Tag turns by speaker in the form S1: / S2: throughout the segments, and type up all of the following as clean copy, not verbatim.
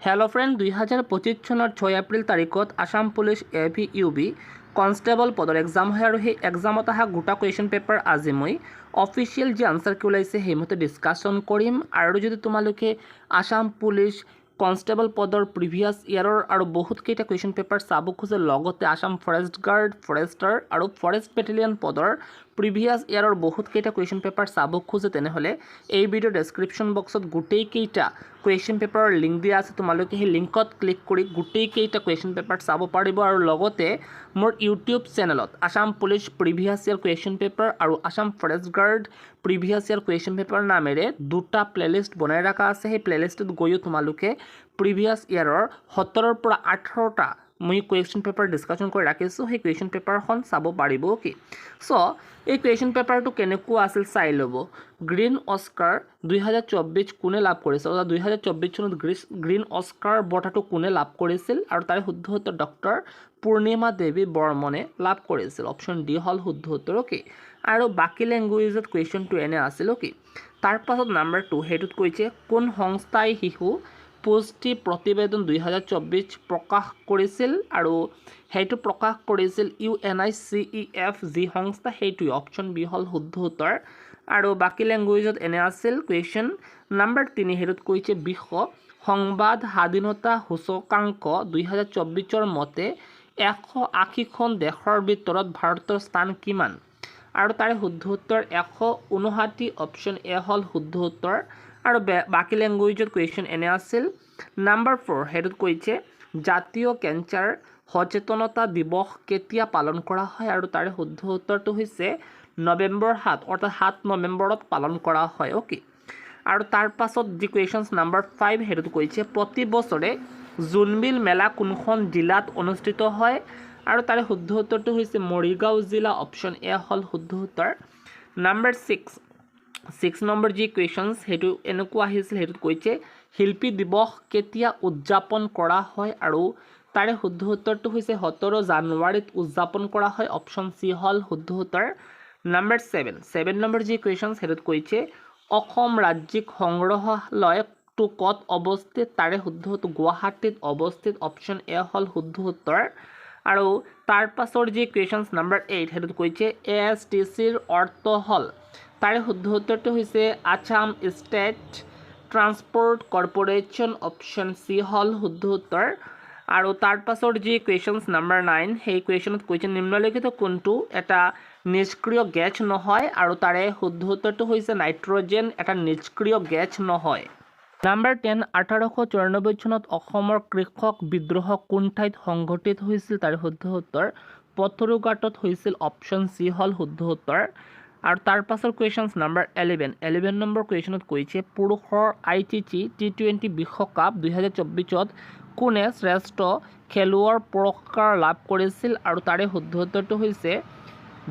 S1: Hello' friend 2025 চনৰ 6 এপ্ৰিল তাৰিখত Assam police AVUB constable পদৰ এক্সাম হয় আৰু সেই এক্সামত অহা গোটা কুৱেশ্যন পেপাৰ আজি মই অফিচিয়েল যি আনচাৰ কি ওলাইছে সেইমতে ডিছকাশ্যন কৰিম আৰু যদি তোমালোকে আসাম পুলিচ কনষ্টেবল পদৰ প্ৰিভিয়াছ ইয়াৰৰ আৰু বহুতকেইটা কুৱেশ্যন পেপাৰ চাব খোজে লগতে আসাম ফৰেষ্ট গাৰ্ড ফৰেষ্টাৰ আৰু ফৰেষ্ট বেটেলিয়ন পদৰ প্ৰিভিয়াছ ইয়াৰৰ বহুতকেইটা কুৱেশ্যন পেপাৰ চাব খোজে তেনেহ'লে এই ভিডিঅ'ৰ ডেছক্ৰিপশ্যন বক্সত গোটেইকেইটা কুৱেশ্যন পেপাৰৰ লিংক দিয়া আছে তোমালোকে সেই লিংকত ক্লিক কৰি গোটেইকেইটা কুৱেশ্যন পেপাৰ চাব পাৰিব আৰু লগতে মোৰ ইউটিউব চেনেলত Assam police previous year question paper আৰু Assam forest guard previous year question paper নামেৰে দুটা প্লেলিষ্ট বনাই ৰখা আছে সেই প্লেলিষ্টত গৈও তোমালোকে প্ৰিভিয়াছ ইয়াৰৰ 17ৰ পৰা 18টা মই কুৱেশ্যন পেপাৰ ডিছকাশ্যন কৰি ৰাখিছোঁ সেই কুৱেশ্যন পেপাৰখন চাব পাৰিব কি চ' এই কুৱেশ্যন পেপাৰটো কেনেকুৱা আছিল চাই ল'ব গ্ৰীণ অস্কাৰ 2024 কোনে লাভ কৰিছিল অৰ্থাৎ 2024 চনত গ্ৰীণ অস্কাৰ বঁটাটো কোনে লাভ কৰিছিল আৰু তাৰে শুদ্ধ উত্তৰ ডক্টৰ পূৰ্ণিমা দেৱী বৰ্মনে লাভ কৰিছিল অপশ্যন ডি হ'ল শুদ্ধ উত্তৰ অ'কে আৰু বাকী লেংগুৱেজত কুৱেশ্যনটো এনে আছিল অ'কে তাৰ পাছত নাম্বাৰ 2 সেইটোত কৈছে কোন সংস্থাই শিশু পুষ্টি প্ৰতিবেদন 2024 প্ৰকাশ কৰিছিল আৰু সেইটো প্ৰকাশ কৰিছিল UNICEF যি সংস্থা সেইটোৱে অপশ্যন বি হ'ল শুদ্ধ উত্তৰ আৰু বাকী লেংগুৱেজত এনে আছিল কুৱেশ্যন নাম্বাৰ 3 সেইটোত কৈছে বিশ্ব সংবাদ স্বাধীনতা সূচকাংক 2024ৰ মতে 180খন দেশৰ ভিতৰত ভাৰতৰ স্থান কিমান আৰু তাৰে শুদ্ধ উত্তৰ 159 অপশ্যন এ হ'ল শুদ্ধ উত্তৰ আৰু বাকী লেংগুৱেজত কুৱেশ্যন এনে আছিল নাম্বাৰ 4 সেইটোত কৈছে জাতীয় কেঞ্চাৰ সচেতনতা দিৱস কেতিয়া পালন কৰা হয় আৰু তাৰে শুদ্ধ উত্তৰটো হৈছে নৱেম্বৰ 7 অৰ্থাৎ 7 নৱেম্বৰত পালন কৰা হয় অ'কে আৰু তাৰ পাছত যি কুৱেশ্যনছ নাম্বাৰ 5 সেইটোত কৈছে প্ৰতি বছৰে জোনবিল মেলা কোনখন জিলাত অনুষ্ঠিত হয় আৰু তাৰে শুদ্ধ উত্তৰটো হৈছে মৰিগাঁও জিলা অপশ্যন এ হ'ল শুদ্ধ উত্তৰ নাম্বাৰ 6 নম্বৰ যি কুৱেশ্যনছ সেইটো এনেকুৱা আহিছিল সেইটোত কৈছে শিল্পী দিৱস কেতিয়া উদযাপন কৰা হয় আৰু তাৰে শুদ্ধ উত্তৰটো হৈছে 17 জানুৱাৰীত উদযাপন কৰা হয় অপশ্যন চি হ'ল শুদ্ধ উত্তৰ নাম্বাৰ 7 নম্বৰ যি কুৱেশ্যনছ সেইটোত কৈছে অসম ৰাজ্যিক সংগ্ৰহালয়টো ক'ত অৱস্থিত তাৰে শুদ্ধ উত্তৰ গুৱাহাটীত অৱস্থিত অপশ্যন এ হ'ল শুদ্ধ উত্তৰ আৰু তাৰ পাছৰ যি কুৱেশ্যনছ নাম্বাৰ 8 সেইটোত কৈছে ASTCৰ অৰ্থ হ'ল তাৰে শুদ্ধ উত্তৰটো হৈছে Assam state transport corporation option C হ'ল শুদ্ধ উত্তৰ আৰু তাৰ পাছৰ যি কুৱেশ্যনছ নাম্বাৰ 9 সেই কুৱেশ্যনত কৈছে নিম্নলিখিত কোনটো এটা নিষ্ক্ৰিয় গেছ নহয় আৰু তাৰে শুদ্ধ উত্তৰটো হৈছে নাইট্ৰজেন এটা নিষ্ক্ৰিয় গেছ নহয় নাম্বাৰ 10 1894 চনত অসমৰ কৃষক বিদ্ৰোহ কোন ঠাইত সংঘটিত হৈছিল তাৰে শুদ্ধ উত্তৰ পথৰুঘাটত হৈছিল অপশ্যন চি হ'ল শুদ্ধ উত্তৰ আৰু তাৰ পাছৰ কুৱেশ্যনছ নাম্বাৰ 11 নম্বৰ কুৱেশ্যনত কৈছে পুৰুষৰ ICC T20 বিশ্বকাপ 2024ত কোনে শ্ৰেষ্ঠ খেলুৱৈৰ পুৰস্কাৰ লাভ কৰিছিল আৰু তাৰে শুদ্ধ উত্তৰটো হৈছে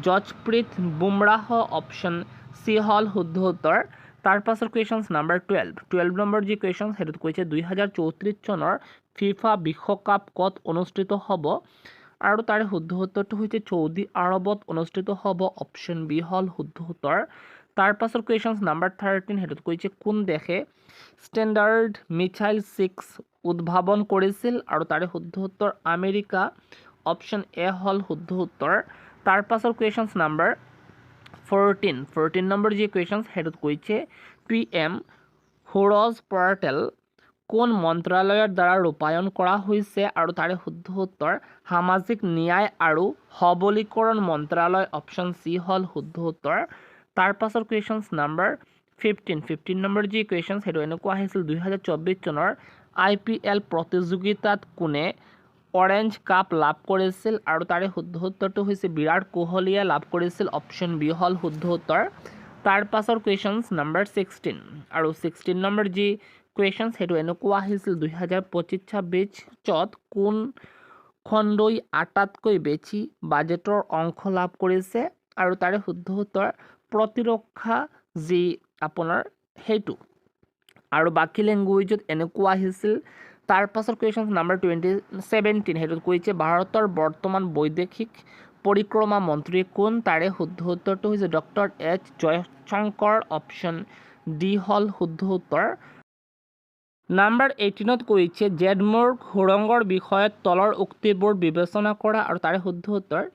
S1: জছপ্ৰীত বুমৰাহ অপশ্যন চি হ'ল শুদ্ধ উত্তৰ তাৰ পাছৰ কুৱেশ্যনছ নাম্বাৰ 12 নম্বৰ যি কুৱেশ্যন সেইটোত কৈছে 2034 চনৰ ফিফা বিশ্বকাপ ক'ত অনুষ্ঠিত হ'ব আৰু তাৰে শুদ্ধ উত্তৰটো হৈছে চৌদি আৰবত অনুষ্ঠিত হ'ব অপশ্যন বি হ'ল শুদ্ধ উত্তৰ তাৰ পাছৰ কুৱেশ্যনছ নাম্বাৰ 13 সেইটোত কৈছে কোন দেশে ষ্টেণ্ডাৰ্ড মিছাইল 6 উদ্ভাৱন কৰিছিল আৰু তাৰে শুদ্ধ উত্তৰ আমেৰিকা অপশ্যন এ হ'ল শুদ্ধ উত্তৰ তাৰ পাছৰ কুৱেশ্যনছ নাম্বাৰ 14 নম্বৰ যি কুৱেশ্যনছ সেইটোত কৈছে PM সৌৰজ পটেল কোন মন্ত্ৰালয়ৰ দ্বাৰা ৰূপায়ণ কৰা হৈছে আৰু তাৰে শুদ্ধ উত্তৰ সামাজিক ন্যায় আৰু সবলীকৰণ মন্ত্ৰালয় অপশ্যন চি হ'ল শুদ্ধ উত্তৰ তাৰ পাছৰ কুৱেশ্যনছ নাম্বাৰ 15 নম্বৰ যি কুৱেশ্যন সেইটো এনেকুৱা আহিছিল 2024 চনৰ IPL প্ৰতিযোগিতাত কোনে অৰেঞ্জ কাপ লাভ কৰিছিল আৰু তাৰে শুদ্ধ উত্তৰটো হৈছে বিৰাট কোহলীয়ে লাভ কৰিছিল অপশ্যন বি হ'ল শুদ্ধ উত্তৰ তাৰ পাছৰ কুৱেশ্যনছ নাম্বাৰ 16 আৰু 16 নম্বৰ যি কুৱেশ্যন সেইটো এনেকুৱা আহিছিল 2025-26ত কোন খণ্ডই আটাইতকৈ বেছি বাজেটৰ অংশ লাভ কৰিছে আৰু তাৰে শুদ্ধ উত্তৰ প্ৰতিৰক্ষা যি আপোনাৰ সেইটো আৰু বাকী লেংগুৱেজত এনেকুৱা আহিছিল তাৰ পাছৰ কুৱেশ্যন নাম্বাৰ 17 সেইটোত কৈছে ভাৰতৰ বৰ্তমান বৈদেশিক পৰিক্ৰমা মন্ত্ৰী কোন তাৰে শুদ্ধ উত্তৰটো হৈছে doctor H Jaishankar option D হ'ল শুদ্ধ উত্তৰ নাম্বাৰ 18ত কৈছে জেডমোৰ সুৰংগৰ বিষয়ত তলৰ উক্তিবোৰ বিবেচনা কৰা আৰু তাৰে শুদ্ধ উত্তৰ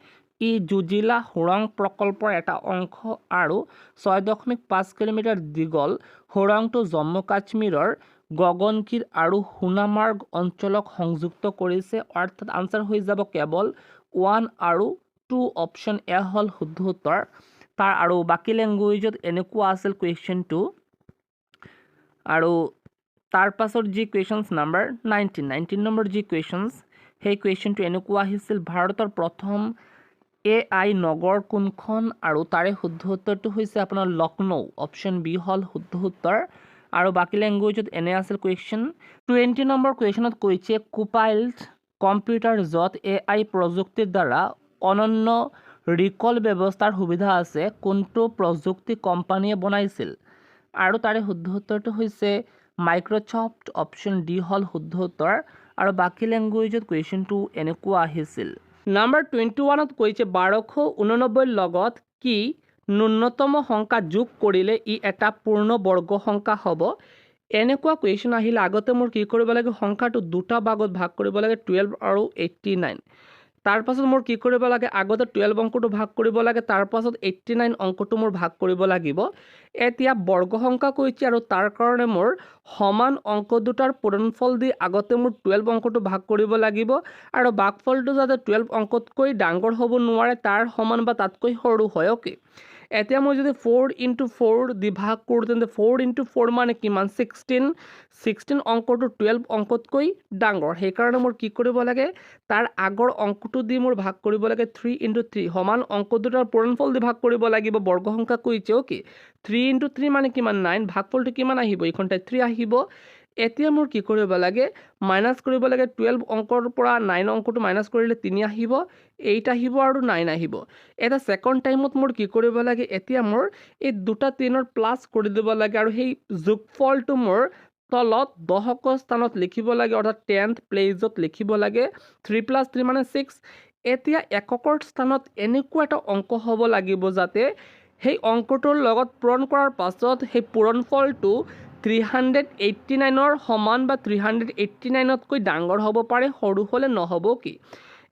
S1: ই জুজিলা সুৰং প্ৰকল্পৰ এটা অংশ আৰু 6.5 কিলোমিটাৰ দীঘল সুৰংটো জম্মু কাশ্মীৰৰ গগনগিৰ আৰু সোনামাৰ্গ অঞ্চলক সংযুক্ত কৰিছে অৰ্থাৎ আনচাৰ হৈ যাব কেৱল 1 আৰু 2 অপশ্যন এ হ'ল শুদ্ধ উত্তৰ তাৰ আৰু বাকী লেংগুৱেজত এনেকুৱা আছিল কুৱেশ্যনটো আৰু তাৰ পাছত যি কুৱেশ্যনছ নাম্বাৰ 19 নম্বৰ যি কুৱেশ্যনছ সেই কুৱেশ্যনটো এনেকুৱা আহিছিল ভাৰতৰ প্ৰথম AI নগৰ কোনখন আৰু তাৰে শুদ্ধ উত্তৰটো হৈছে আপোনাৰ লক্ষ্ণৌ অপশ্যন বি হ'ল শুদ্ধ উত্তৰ আৰু বাকী লেংগুৱেজত এনে আছিল কুৱেশ্যন 20 নম্বৰ কুৱেশ্যনত কৈছে কোপাইলট কম্পিউটাৰ য'ত AI প্ৰযুক্তিৰ দ্বাৰা অনন্য ৰিকল ব্যৱস্থাৰ সুবিধা আছে কোনটো প্ৰযুক্তি কোম্পানীয়ে বনাইছিল আৰু তাৰে শুদ্ধ উত্তৰটো হৈছে মাইক্ৰ'ছফ্ট অপশ্যন ডি হ'ল শুদ্ধ উত্তৰ আৰু বাকী লেংগুৱেজত কুৱেশ্যনটো এনেকুৱা আহিছিল নাম্বাৰ 21ত কৈছে 1289 লগত কি ন্যূনতম সংখ্যা যোগ কৰিলে ই এটা পূৰ্ণ বৰ্গ সংখ্যা হ'ব এনেকুৱা কুৱেশ্যন আহিলে আগতে মোৰ কি কৰিব লাগে সংখ্যাটো দুটা ভাগত ভাগ কৰিব লাগে 12 আৰু 89 তাৰ পাছত মোৰ কি কৰিব লাগে আগতে 12 অংকটো ভাগ কৰিব লাগে তাৰ পাছত 89 অংকটো মোৰ ভাগ কৰিব লাগিব এতিয়া বৰ্গ সংখ্যা কৈছে আৰু তাৰ কাৰণে মোৰ সমান অংক দুটাৰ পূৰণফল দি আগতে মোৰ 12 অংকটো ভাগ কৰিব লাগিব আৰু ভাগফলটো যাতে 12 অংকতকৈ ডাঙৰ হ'ব নোৱাৰে তাৰ সমান বা তাতকৈ সৰু হয় ওকে এতিয়া মই যদি 4 × 4 দি ভাগ কৰোঁ তেন্তে 4 × 4 মানে কিমান 16 অংকটো 12 অংকতকৈ ডাঙৰ সেইকাৰণে মোৰ কি কৰিব লাগে তাৰ আগৰ অংকটো দি মোৰ ভাগ কৰিব লাগে 3 × 3 সমান অংক দুটাৰ পূৰণফল দি ভাগ কৰিব লাগিব বৰ্গ সংখ্যা কৈছে ওকে 3 × 3 মানে কিমান 9 ভাগফলটো কিমান আহিব এইখন 3 আহিব এতিয়া মোৰ কি কৰিব লাগে মাইনাছ কৰিব লাগে 12 অংকৰ পৰা 9 অংকটো মাইনাছ কৰিলে 3 আহিব 8 আহিব আৰু 9 আহিব এটা সেকেন্ড টাইমত মোৰ কি কৰিব লাগে এতিয়া মোৰ এই দুটা 3ৰ প্লাস কৰি দিব লাগে আৰু সেই যোগফলটো মোৰ তলত দশকৰ স্থানত লিখিব লাগে অৰ্থাৎ 10th প্লেজত লিখিব লাগে 3 + 3 মানে 6 এতিয়া এককৰ স্থানত এনেকুৱা এটা অংক হ'ব লাগিব যাতে সেই অংকটোৰ লগত পূৰণ কৰাৰ পাছত সেই পূৰণফলটো 389ৰ সমান বা 389তকৈ ডাঙৰ হ'ব পাৰে সৰু হ'লে নহ'ব কি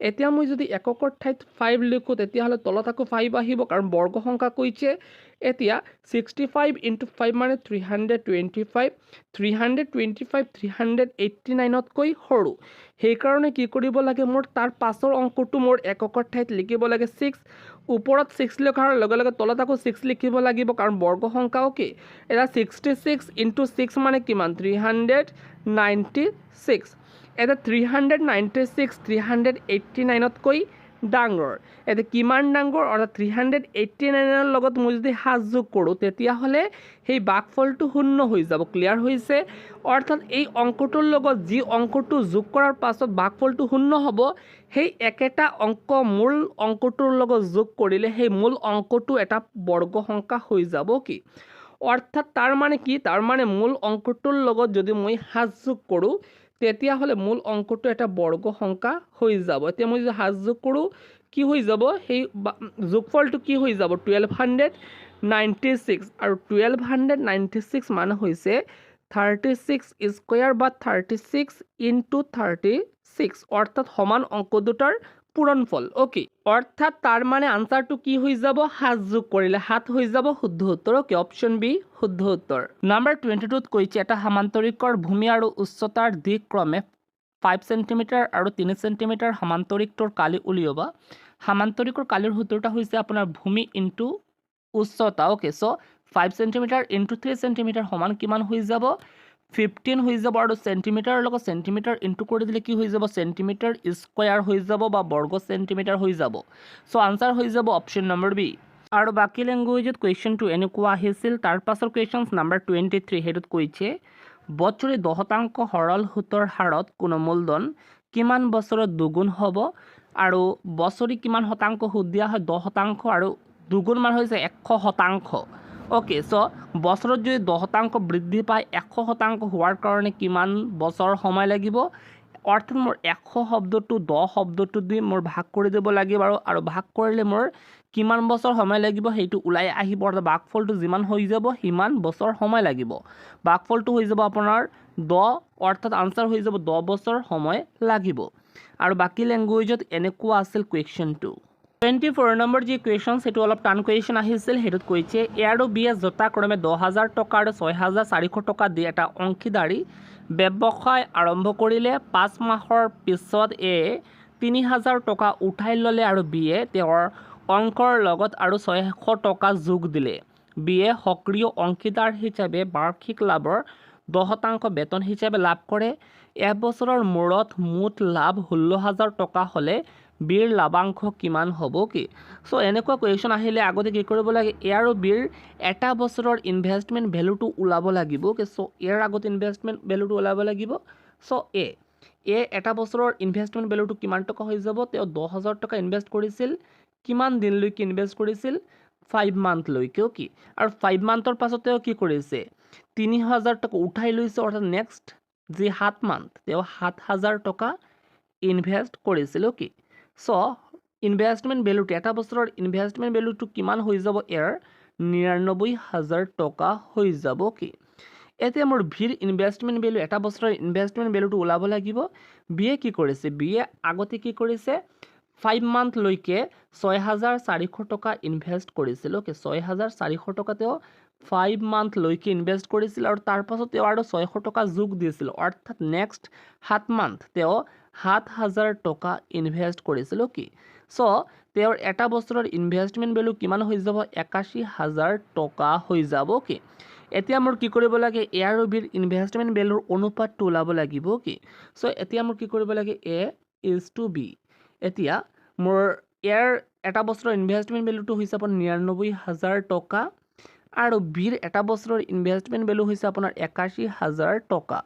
S1: এতিয়া মই যদি এককৰ ঠাইত 5 লিখোঁ তেতিয়াহ'লে তলত আকৌ 5 আহিব কাৰণ বৰ্গ সংখ্যা কৈছে এতিয়া 65 × 5 মানে 325 389তকৈ সৰু সেইকাৰণে কি কৰিব লাগে মোৰ তাৰ পাছৰ অংকটো মোৰ এককৰ ঠাইত লিখিব লাগে 6 ওপৰত 6 লিখাৰ লগে লগে তলত আকৌ 6 লিখিব লাগিব কাৰণ বৰ্গ সংখ্যা ওকে এটা 66 × 6 মানে কিমান 396 এটা 396 389তকৈ ডাঙৰ এটা কিমান ডাঙৰ অৰ্থাৎ 389ৰ লগত মই যদি 7 যোগ কৰোঁ তেতিয়াহ'লে সেই ভাগফলটো শূন্য হৈ যাব ক্লিয়াৰ হৈছে অৰ্থাৎ এই অংকটোৰ লগত যি অংকটো যোগ কৰাৰ পাছত ভাগফলটো শূন্য হ'ব সেই একেটা অংক মূল অংকটোৰ লগত যোগ কৰিলে সেই মূল অংকটো এটা বৰ্গ সংখ্যা হৈ যাব কি অৰ্থাৎ তাৰ মানে কি তাৰ মানে মূল অংকটোৰ লগত যদি মই 7 যোগ কৰোঁ তেতিয়াহ'লে মূল অংকটো এটা বৰ্গ সংখ্যা হৈ যাব এতিয়া মই যদি 7 যোগ কৰোঁ কি হৈ যাব সেই যোগফলটো কি হৈ যাব 1296 আৰু 1296 মানে হৈছে 36 স্কোয়াৰ বা 36 × 36 অৰ্থাৎ সমান অংক দুটাৰ পূৰণফল ওকে অৰ্থাৎ তাৰ মানে আনসাৰটো কি হৈ যাব 7 যোগ কৰিলে 7 হৈ যাব শুদ্ধ উত্তৰ ওকে অপশ্যন বি শুদ্ধ উত্তৰ নাম্বাৰ 22ত কৈছে এটা সামান্তৰিকৰ ভূমি আৰু উচ্চতাৰ দিক ক্ৰমে 5 সেন্টিমিটাৰ আৰু 3 সেন্টিমিটাৰ সামান্তৰিকটোৰ কালি উলিয়াবা সামান্তৰিকৰ কালিৰ সূত্ৰটা হৈছে আপোনাৰ ভূমি ইনটু উচ্চতা okay so 5 centimetre into 3 centimetre সমান কিমান হৈ যাব 15 হৈ যাব আৰু সেন্টিমিটাৰৰ লগত সেন্টিমিটাৰ ইনটু কৰি দিলে কি হৈ যাব সেন্টিমিটাৰ স্কয়াৰ হৈ যাব বা বৰ্গ সেন্টিমিটাৰ হৈ যাব সো আনসাৰ হৈ যাব অপশ্যন নম্বৰ বি আৰু বাকী লেংগুৱেজত কুৱেশ্যনটো এনেকুৱা আহিছিল তাৰ পাছৰ কুৱেশ্যনছ নাম্বাৰ 23 হেতুত কৈছে বছৰি 10% সৰল সুতৰ হাৰত কোনো মূলধন কিমান বছৰত দুগুণ হ'ব আৰু বছৰি কিমান শতাংশ সুদ দিয়া হয় 10% আৰু দুগুণ মান হৈছে 100% ওকে সো বছৰত যদি 10% বৃদ্ধি পায় 100% হোৱাৰ কাৰণে কিমান বছৰ সময় লাগিব অৰ্থাৎ মোৰ 100 শব্দটো 10 শব্দটো দি মোৰ ভাগ কৰি দিব লাগিব আৰু ভাগ কৰিলে মোৰ কিমান বছৰ সময় লাগিব সেইটো ওলাই আহিব অৰ্থাৎ ভাগফলটো যিমান হৈ যাব সিমান বছৰ সময় লাগিব ভাগফলটো হৈ যাব আপোনাৰ 10 অৰ্থাৎ আনসাৰ হৈ যাব 10 বছৰ সময় লাগিব আৰু বাকি ল্যাঙ্গুৱেজত এনেকুৱা আছিল কোৱেশ্চনটো 24 নম্বৰ যি কুৱেশ্যন সেইটো অলপ টান কুৱেশ্যন আহিছিল হেতুত কৈছে এ আৰু বি এ যথাক্ৰমে 10,000 টকা আৰু 6,400 টকা দি এটা অংশীদাৰী ব্যৱসায় আৰম্ভ কৰিলে 5 মাহৰ পিছত এ 3,000 টকা উঠাই ল'লে আৰু বি এ তেওঁৰ অংকৰ লগত আৰু 600 টকা যোগ দিলে বি এ সক্ৰিয় অংশীদাৰ হিচাপে বাৰ্ষিক লাভৰ 10% বেতন হিচাপে লাভ কৰে এবছৰৰ মূৰত মুঠ লাভ 16,000 টকা হ'লে বিৰ লাভাংশ কিমান হ'ব কি সো এনেকুৱা কুৱেশ্যন আহিলে আগতে কি কৰিব লাগে এ আৰু বিৰ এটা বছৰৰ ইনভেষ্টমেণ্ট ভ্যালুটো ওলাব লাগিব কি সো এৰ আগত ইনভেষ্টমেণ্ট ভ্যালুটো ওলাব লাগিব সো এ এটা বছৰৰ ইনভেষ্টমেণ্ট ভ্যালুটো কিমান টকা হৈ যাব তেওঁ 10,000 টকা ইনভেষ্ট কৰিছিল কিমান দিনলৈকে ইনভেষ্ট কৰিছিল 5 মান্থ লৈকে কি আৰু 5 মান্থৰ পাছত তেওঁ কি কৰিছে 3,000 টকা উঠাই লৈছে অৰ্থাৎ নেক্সট যি 7 মান্থ তেওঁ 7,000 টকা ইনভেষ্ট কৰিছিল কি সো ইনভেষ্টমেণ্ট ভ্যালুটো এটা বছৰৰ ইনভেষ্টমেণ্ট ভ্যালুটো কিমান হৈ যাব এৰ 99,000 টকা হৈ যাব কি এতিয়া মোৰ ভিৰ ইনভেষ্টমেণ্ট ভ্যালু এটা বছৰৰ ইনভেষ্টমেণ্ট ভ্যালুটো ওলাব লাগিব বিয়ে কি কৰিছে বিয়ে আগতে কি কৰিছে 5 মান্থ লৈকে 6,400 টকা ইনভেষ্ট কৰিছিল ওকে 6,400 টকা তেওঁ 5 মান্থ লৈকে ইনভেষ্ট কৰিছিল আৰু তাৰ পাছত তেওঁ আৰু 600 টকা যোগ দিছিল অৰ্থাৎ নেক্সট 7 মান্থ তেওঁ 7,000 টকা ইনভেষ্ট কৰিছিল কি সো তেওঁৰ এটা বছৰৰ ইনভেষ্টমেণ্ট ভ্যালু কিমান হৈ যাব 81,000 টকা হৈ যাব কি এতিয়া মোৰ কি কৰিব লাগে এ আৰু বিৰ ইনভেষ্টমেণ্ট ভ্যালুৰ অনুপাতটো ওলাব লাগিব কি সো এতিয়া মোৰ কি কৰিব লাগে এ ইজ টু বি এতিয়া মোৰ এৰ এটা বছৰৰ ইনভেষ্টমেণ্ট ভ্যালুটো হৈছে আপোনাৰ 99,000 টকা আৰু বিৰ এটা বছৰৰ ইনভেষ্টমেণ্ট ভ্যালু হৈছে আপোনাৰ 81,000 টকা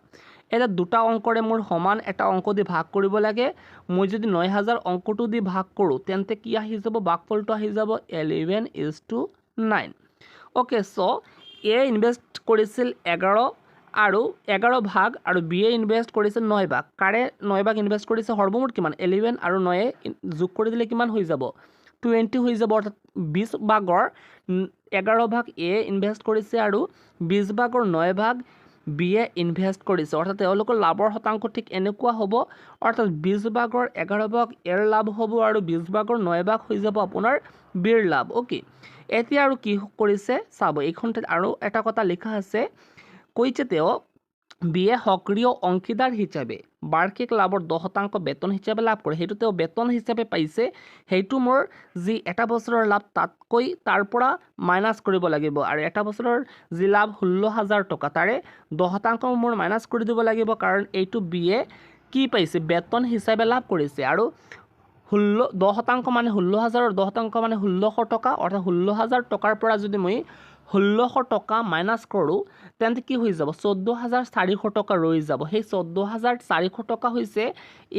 S1: এটা দুটা অংকৰে মোৰ সমান এটা অংক দি ভাগ কৰিব লাগে মই যদি 9,000 অংকটো দি ভাগ কৰোঁ তেন্তে কি আহি যাব ভাগফলটো আহি যাব 11:9 ওকে সো এ ইনভেষ্ট কৰিছিল 11 আৰু 11 ভাগ আৰু বি এ ইনভেষ্ট কৰিছিল 9 ভাগ কাৰে 9 ভাগ ইনভেষ্ট কৰিছে সৰ্বমুঠ কিমান 11 আৰু 9 যোগ কৰি দিলে কিমান হৈ যাব 20 হৈ যাব অৰ্থাৎ 20 ভাগৰ 11 ভাগ এ ইনভেষ্ট কৰিছে আৰু 20 ভাগৰ 9 ভাগ বি এ ইনভেষ্ট কৰিছে অৰ্থাৎ তেওঁলোকৰ লাভৰ শতাংশ ঠিক এনেকুৱা হ'ব অৰ্থাৎ 20 ভাগৰ 11 ভাগ এৰ লাভ হ'ব আৰু 20 ভাগৰ 9 ভাগ হৈ যাব আপোনাৰ বিৰ লাভ ওকে এতিয়া আৰু কি কৰিছে চাব এইখনতে আৰু এটা কথা লিখা আছে কৈছে তেওঁ বি এ সক্ৰিয় অংশীদাৰ হিচাপে বাৰ্ষিক লাভৰ 10% বেতন হিচাপে লাভ কৰে সেইটো তেওঁ বেতন হিচাপে পাইছে সেইটো মোৰ যি এটা বছৰৰ লাভ তাতকৈ তাৰ পৰা মাইনাছ কৰিব লাগিব আৰু এটা বছৰৰ যি লাভ 16,000 টকা তাৰে 10% মোৰ মাইনাছ কৰি দিব লাগিব কাৰণ এইটো বি এ কি পাইছে বেতন হিচাপে লাভ কৰিছে আৰু 10% মানে 16,000 আৰু 10% মানে 1600 টকা অৰ্থাৎ 16,000 টকাৰ পৰা যদি মই 1600 টকা মাইনাছ কৰোঁ তেন্তে কি হৈ যাব 14,400 টকা ৰৈ যাব সেই 14,400 টকা হৈছে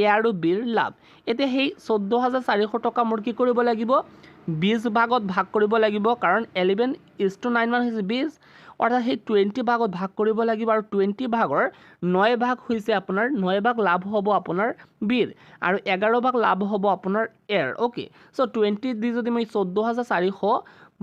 S1: এ আৰু বিৰ লাভ এতিয়া সেই 14,400 টকা মোৰ কি কৰিব লাগিব 20 ভাগত ভাগ কৰিব লাগিব কাৰণ 11:9 মান হৈছে 20 অৰ্থাৎ সেই 20 ভাগত ভাগ কৰিব লাগিব আৰু 20 ভাগৰ 9 ভাগ হৈছে আপোনাৰ 9 ভাগ লাভ হ'ব আপোনাৰ বিৰ আৰু 11 ভাগ লাভ হ'ব আপোনাৰ এৰ ওকে সো 20 দি যদি মই 14,400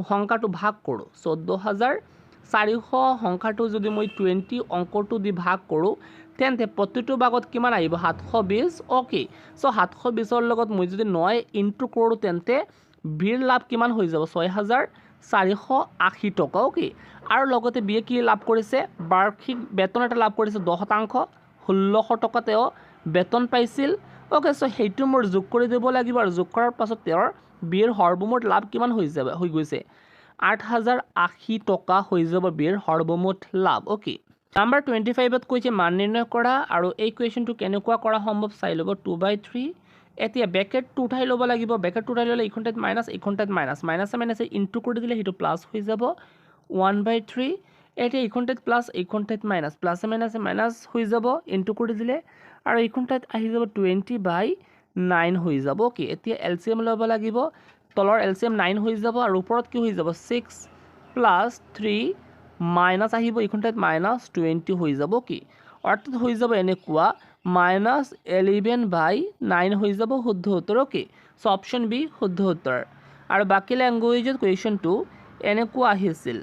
S1: সংখ্যাটো ভাগ কৰোঁ 14,400 সংখ্যাটো যদি মই 20 অংকটো দি ভাগ কৰোঁ তেন্তে প্ৰতিটো ভাগত কিমান আহিব 720 ওকে সো 720ৰ লগত মই যদি 9 ইনটু কৰোঁ তেন্তে বিৰ লাভ কিমান হৈ যাব 6,480 টকা ওকে আৰু লগতে বিয়ে কি লাভ কৰিছে বাৰ্ষিক বেতন এটা লাভ কৰিছে 10% 1600 টকা তেওঁ বেতন পাইছিল ওকে সো সেইটো মোৰ যোগ কৰি দিব লাগিব আৰু যোগ কৰাৰ পাছত তেওঁৰ বিৰ সৰ্বমুঠ লাভ কিমান হৈ গৈছে 8,080 টকা হৈ যাব বিৰ সৰ্বমুঠ লাভ ওকে নাম্বাৰ 25ত কৈছে মান নিৰ্ণয় কৰা আৰু এই কুৱেশ্যনটো কেনেকুৱা কৰা সম্ভৱ চাই ল'ব 2/3 এতিয়া ব্ৰেকেটটো উঠাই ল'ব লাগিব ব্ৰেকেটটো উঠাই ল'লে এইখন ঠাইত মাইনাছ এইখন ঠাইত মাইনাছ মাইনাছে ইনটু কৰি দিলে সেইটো প্লাছ হৈ যাব 1/3 এতিয়া এইখন ঠাইত প্লাছ এইখন ঠাইত মাইনাছ প্লাছে মাইনাছ হৈ যাব ইনটু কৰি দিলে আৰু এইখন ঠাইত আহি যাব 20/9 হৈ যাব কি এতিয়া এলচিএম ল'ব লাগিব তলৰ এলচিএম 9 হৈ যাব আৰু ওপৰত কি হৈ যাব 6 + 3 মাইনাছ আহিব এইখন ঠাইত -20 হৈ যাব কি অৰ্থাৎ হৈ যাব এনেকুৱা -11/9 হৈ যাব শুদ্ধ উত্তৰ ওকে সো অপশ্যন বি শুদ্ধ উত্তৰ আৰু বাকী লেংগুৱেজত কুৱেশ্যনটো এনেকুৱা আহিছিল।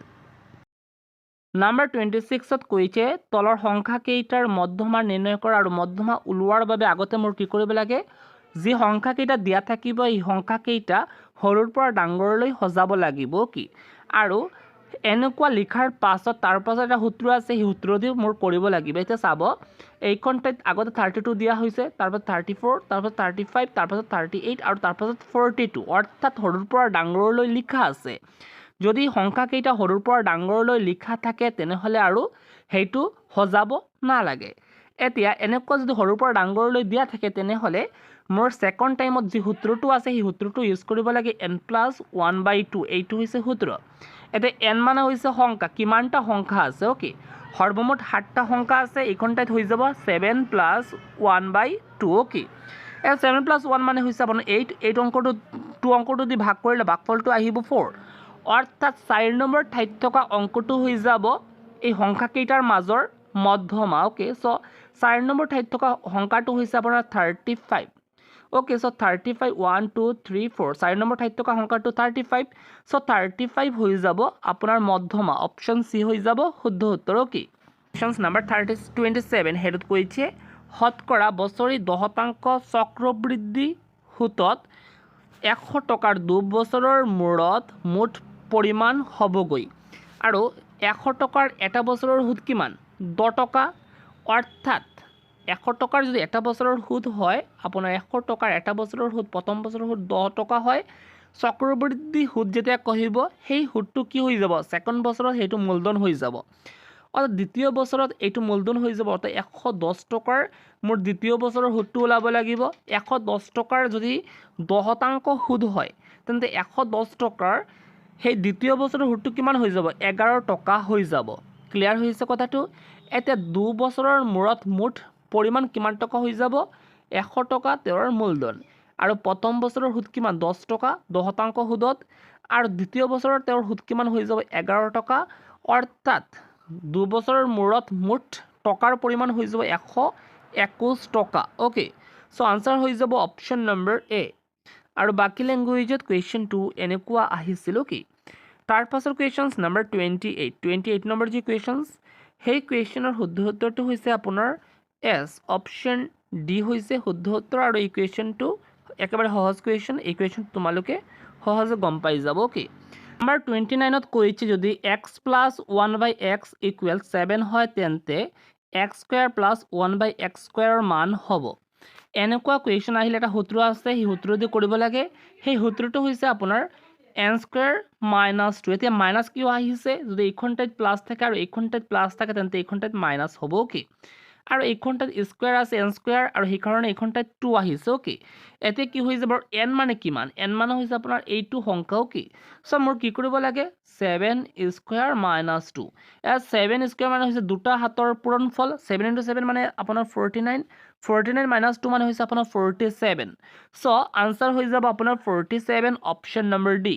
S1: নাম্বাৰ 26ত কৈছে তলৰ সংখ্যা কেইটাৰ মধ্যমা নিৰ্ণয় কৰা আৰু মধ্যমা ওলোৱাৰ বাবে আগতে মোৰ কি কৰিব লাগে, যি সংখ্যা কেইটা দিয়া থাকিব এই সংখ্যা কেইটা সৰুৰ পৰা ডাঙৰলৈ সজাব লাগিব কি, আৰু এনেকুৱা লিখাৰ পাছত তাৰ পাছত এটা সূত্ৰ আছে, সেই সূত্ৰ দি মোৰ কৰিব লাগিব। এতিয়া চাব, এইখন ঠাইত আগতে 32 দিয়া হৈছে, তাৰপাছত 34, তাৰপাছত 35, তাৰপাছত 38 আৰু তাৰপাছত 42, অৰ্থাৎ সৰুৰ পৰা ডাঙৰলৈ লিখা আছে। যদি সংখ্যা কেইটা সৰুৰ পৰা ডাঙৰলৈ লিখা থাকে তেনেহ'লে আৰু সেইটো সজাব নালাগে। এতিয়া এনেকুৱা যদি সৰুৰ পৰা ডাঙৰলৈ দিয়া থাকে তেনেহ'লে মোৰ ছেকেণ্ড টাইমত যি সূত্ৰটো আছে সেই সূত্ৰটো ইউজ কৰিব লাগে, n+1/2, এইটো হৈছে সূত্ৰ। এতিয়া n মানে হৈছে সংখ্যা, কিমানটা সংখ্যা আছে, অ'কে, সৰ্বমুঠ 7টা সংখ্যা আছে, এইখন ঠাইত হৈ যাব 7+1/2, অ'কে। 7+1 মানে হৈছে আপোনাৰ 8 অংকটো 2 অংকটো দি ভাগ কৰিলে ভাগফলটো আহিব 4, অৰ্থাৎ 4 নম্বৰ ঠাইত থকা অংকটো হৈ যাব এই সংখ্যাকেইটাৰ মাজৰ মধ্যমা, অ'কে। চ' 4 নম্বৰ ঠাইত থকা সংখ্যাটো হৈছে আপোনাৰ 35, অ'কে। চ' 35, 1 2 3 4, 4 নম্বৰ ঠাইত থকা সংখ্যাটো 35, চ' 35 হৈ যাব আপোনাৰ মধ্যমা, অপশ্যন চি হৈ যাব শুদ্ধ উত্তৰ, অ'কে। কুৱেশ্যন নাম্বাৰ 27 সেইটোত কৈছে শতকৰা বছৰি 10% চক্ৰবৃদ্ধি সুতত 100 টকাৰ 2 বছৰৰ মূৰত মুঠ পৰিমাণ হ'বগৈ, আৰু 100 টকাৰ এটা বছৰৰ সুদ কিমান, 10 টকা, অৰ্থাৎ 100 টকাৰ যদি এটা বছৰৰ সুদ হয়, আপোনাৰ 100 টকাৰ এটা বছৰৰ সুদ, প্ৰথম বছৰৰ সুদ 10 টকা হয়। চক্ৰবৃদ্ধি সুদ যেতিয়া କହିব সেই সুদটো কি হৈ যাব, ছেকেণ্ড বছৰত সেইটো মূলধন হৈ যাব, অৰ্থাৎ দ্বিতীয় বছৰত এইটো মূলধন হৈ যাব, অৰ্থাৎ 110 টকাৰ মোৰ দ্বিতীয় বছৰৰ সুদটো ওলাব লাগিব। 110 টকাৰ যদি 10% সুদ হয় তেন্তে 110 টকাৰ সেই দ্বিতীয় বছৰৰ সুদটো কিমান হৈ যাব, 11 টকা হৈ যাব। ক্লিয়াৰ হৈছে কথাটো। এতিয়া 2 বছৰৰ মূৰত মুঠ পৰিমাণ কিমান টকা হৈ যাব, 100 টকা তেওঁৰ মূলধন, আৰু প্ৰথম বছৰৰ সুদ কিমান, 10 টকা 10% সুদত, আৰু দ্বিতীয় বছৰৰ তেওঁৰ সুদ কিমান হৈ যাব, 11 টকা, অৰ্থাৎ 2 বছৰৰ মূৰত মুঠ টকাৰ পৰিমাণ হৈ যাব 121 টকা, অ'কে। চ' আনচাৰ হৈ যাব অপশ্যন নম্বৰ এ। আৰু বাকী লেংগুৱেজত কুৱেশ্যনটো এনেকুৱা আহিছিল, অ'কে। তাৰ পাছৰ কুৱেশ্যন নাম্বাৰ 28 নম্বৰ যি কুৱেশ্যন, সেই কুৱেশ্যনৰ শুদ্ধ উত্তৰটো হৈছে আপোনাৰ এছ, অপশ্যন ডি হৈছে শুদ্ধ উত্তৰ। আৰু এই কুৱেশ্যনটো একেবাৰে সহজ কুৱেশ্যন, এই কুৱেশ্যনটো তোমালোকে সহজে গম পাই যাব, অ'কে। নাম্বাৰ 29ত কৈছে যদি x+1/x = 7 হয় তেন্তে x² + 1/x² মান হ'ব। এনেকুৱা কুৱেশ্যন আহিলে এটা সূত্ৰ আছে, সেই সূত্ৰ দি কৰিব লাগে। সেই সূত্ৰটো হৈছে আপোনাৰ n² - 2। এতিয়া মাইনাছ কিয় আহিছে, যদি এইখন ঠাইত প্লাছ থাকে আৰু এইখন ঠাইত প্লাছ থাকে তেন্তে এইখন ঠাইত মাইনাছ হ'ব, অ'কে। আৰু এইখন ঠাইত স্কুৱেৰ আছে n², আৰু সেইকাৰণে এইখন ঠাইত 2 আহিছে, অ'কে। এতিয়া কি হৈ যাব, n মানে কিমান, n মানে হৈছে আপোনাৰ এইটো সংখ্যা, অ'কে। চ' মোৰ কি কৰিব লাগে, 7² - 2। 7² মানে হৈছে দুটা হাতৰ পূৰণফল, 7 × 7 মানে আপোনাৰ 49, 49 - 2 মানে হৈছে আপোনাৰ 47। চ' আনচাৰ হৈ যাব আপোনাৰ 47, অপশ্যন নম্বৰ ডি।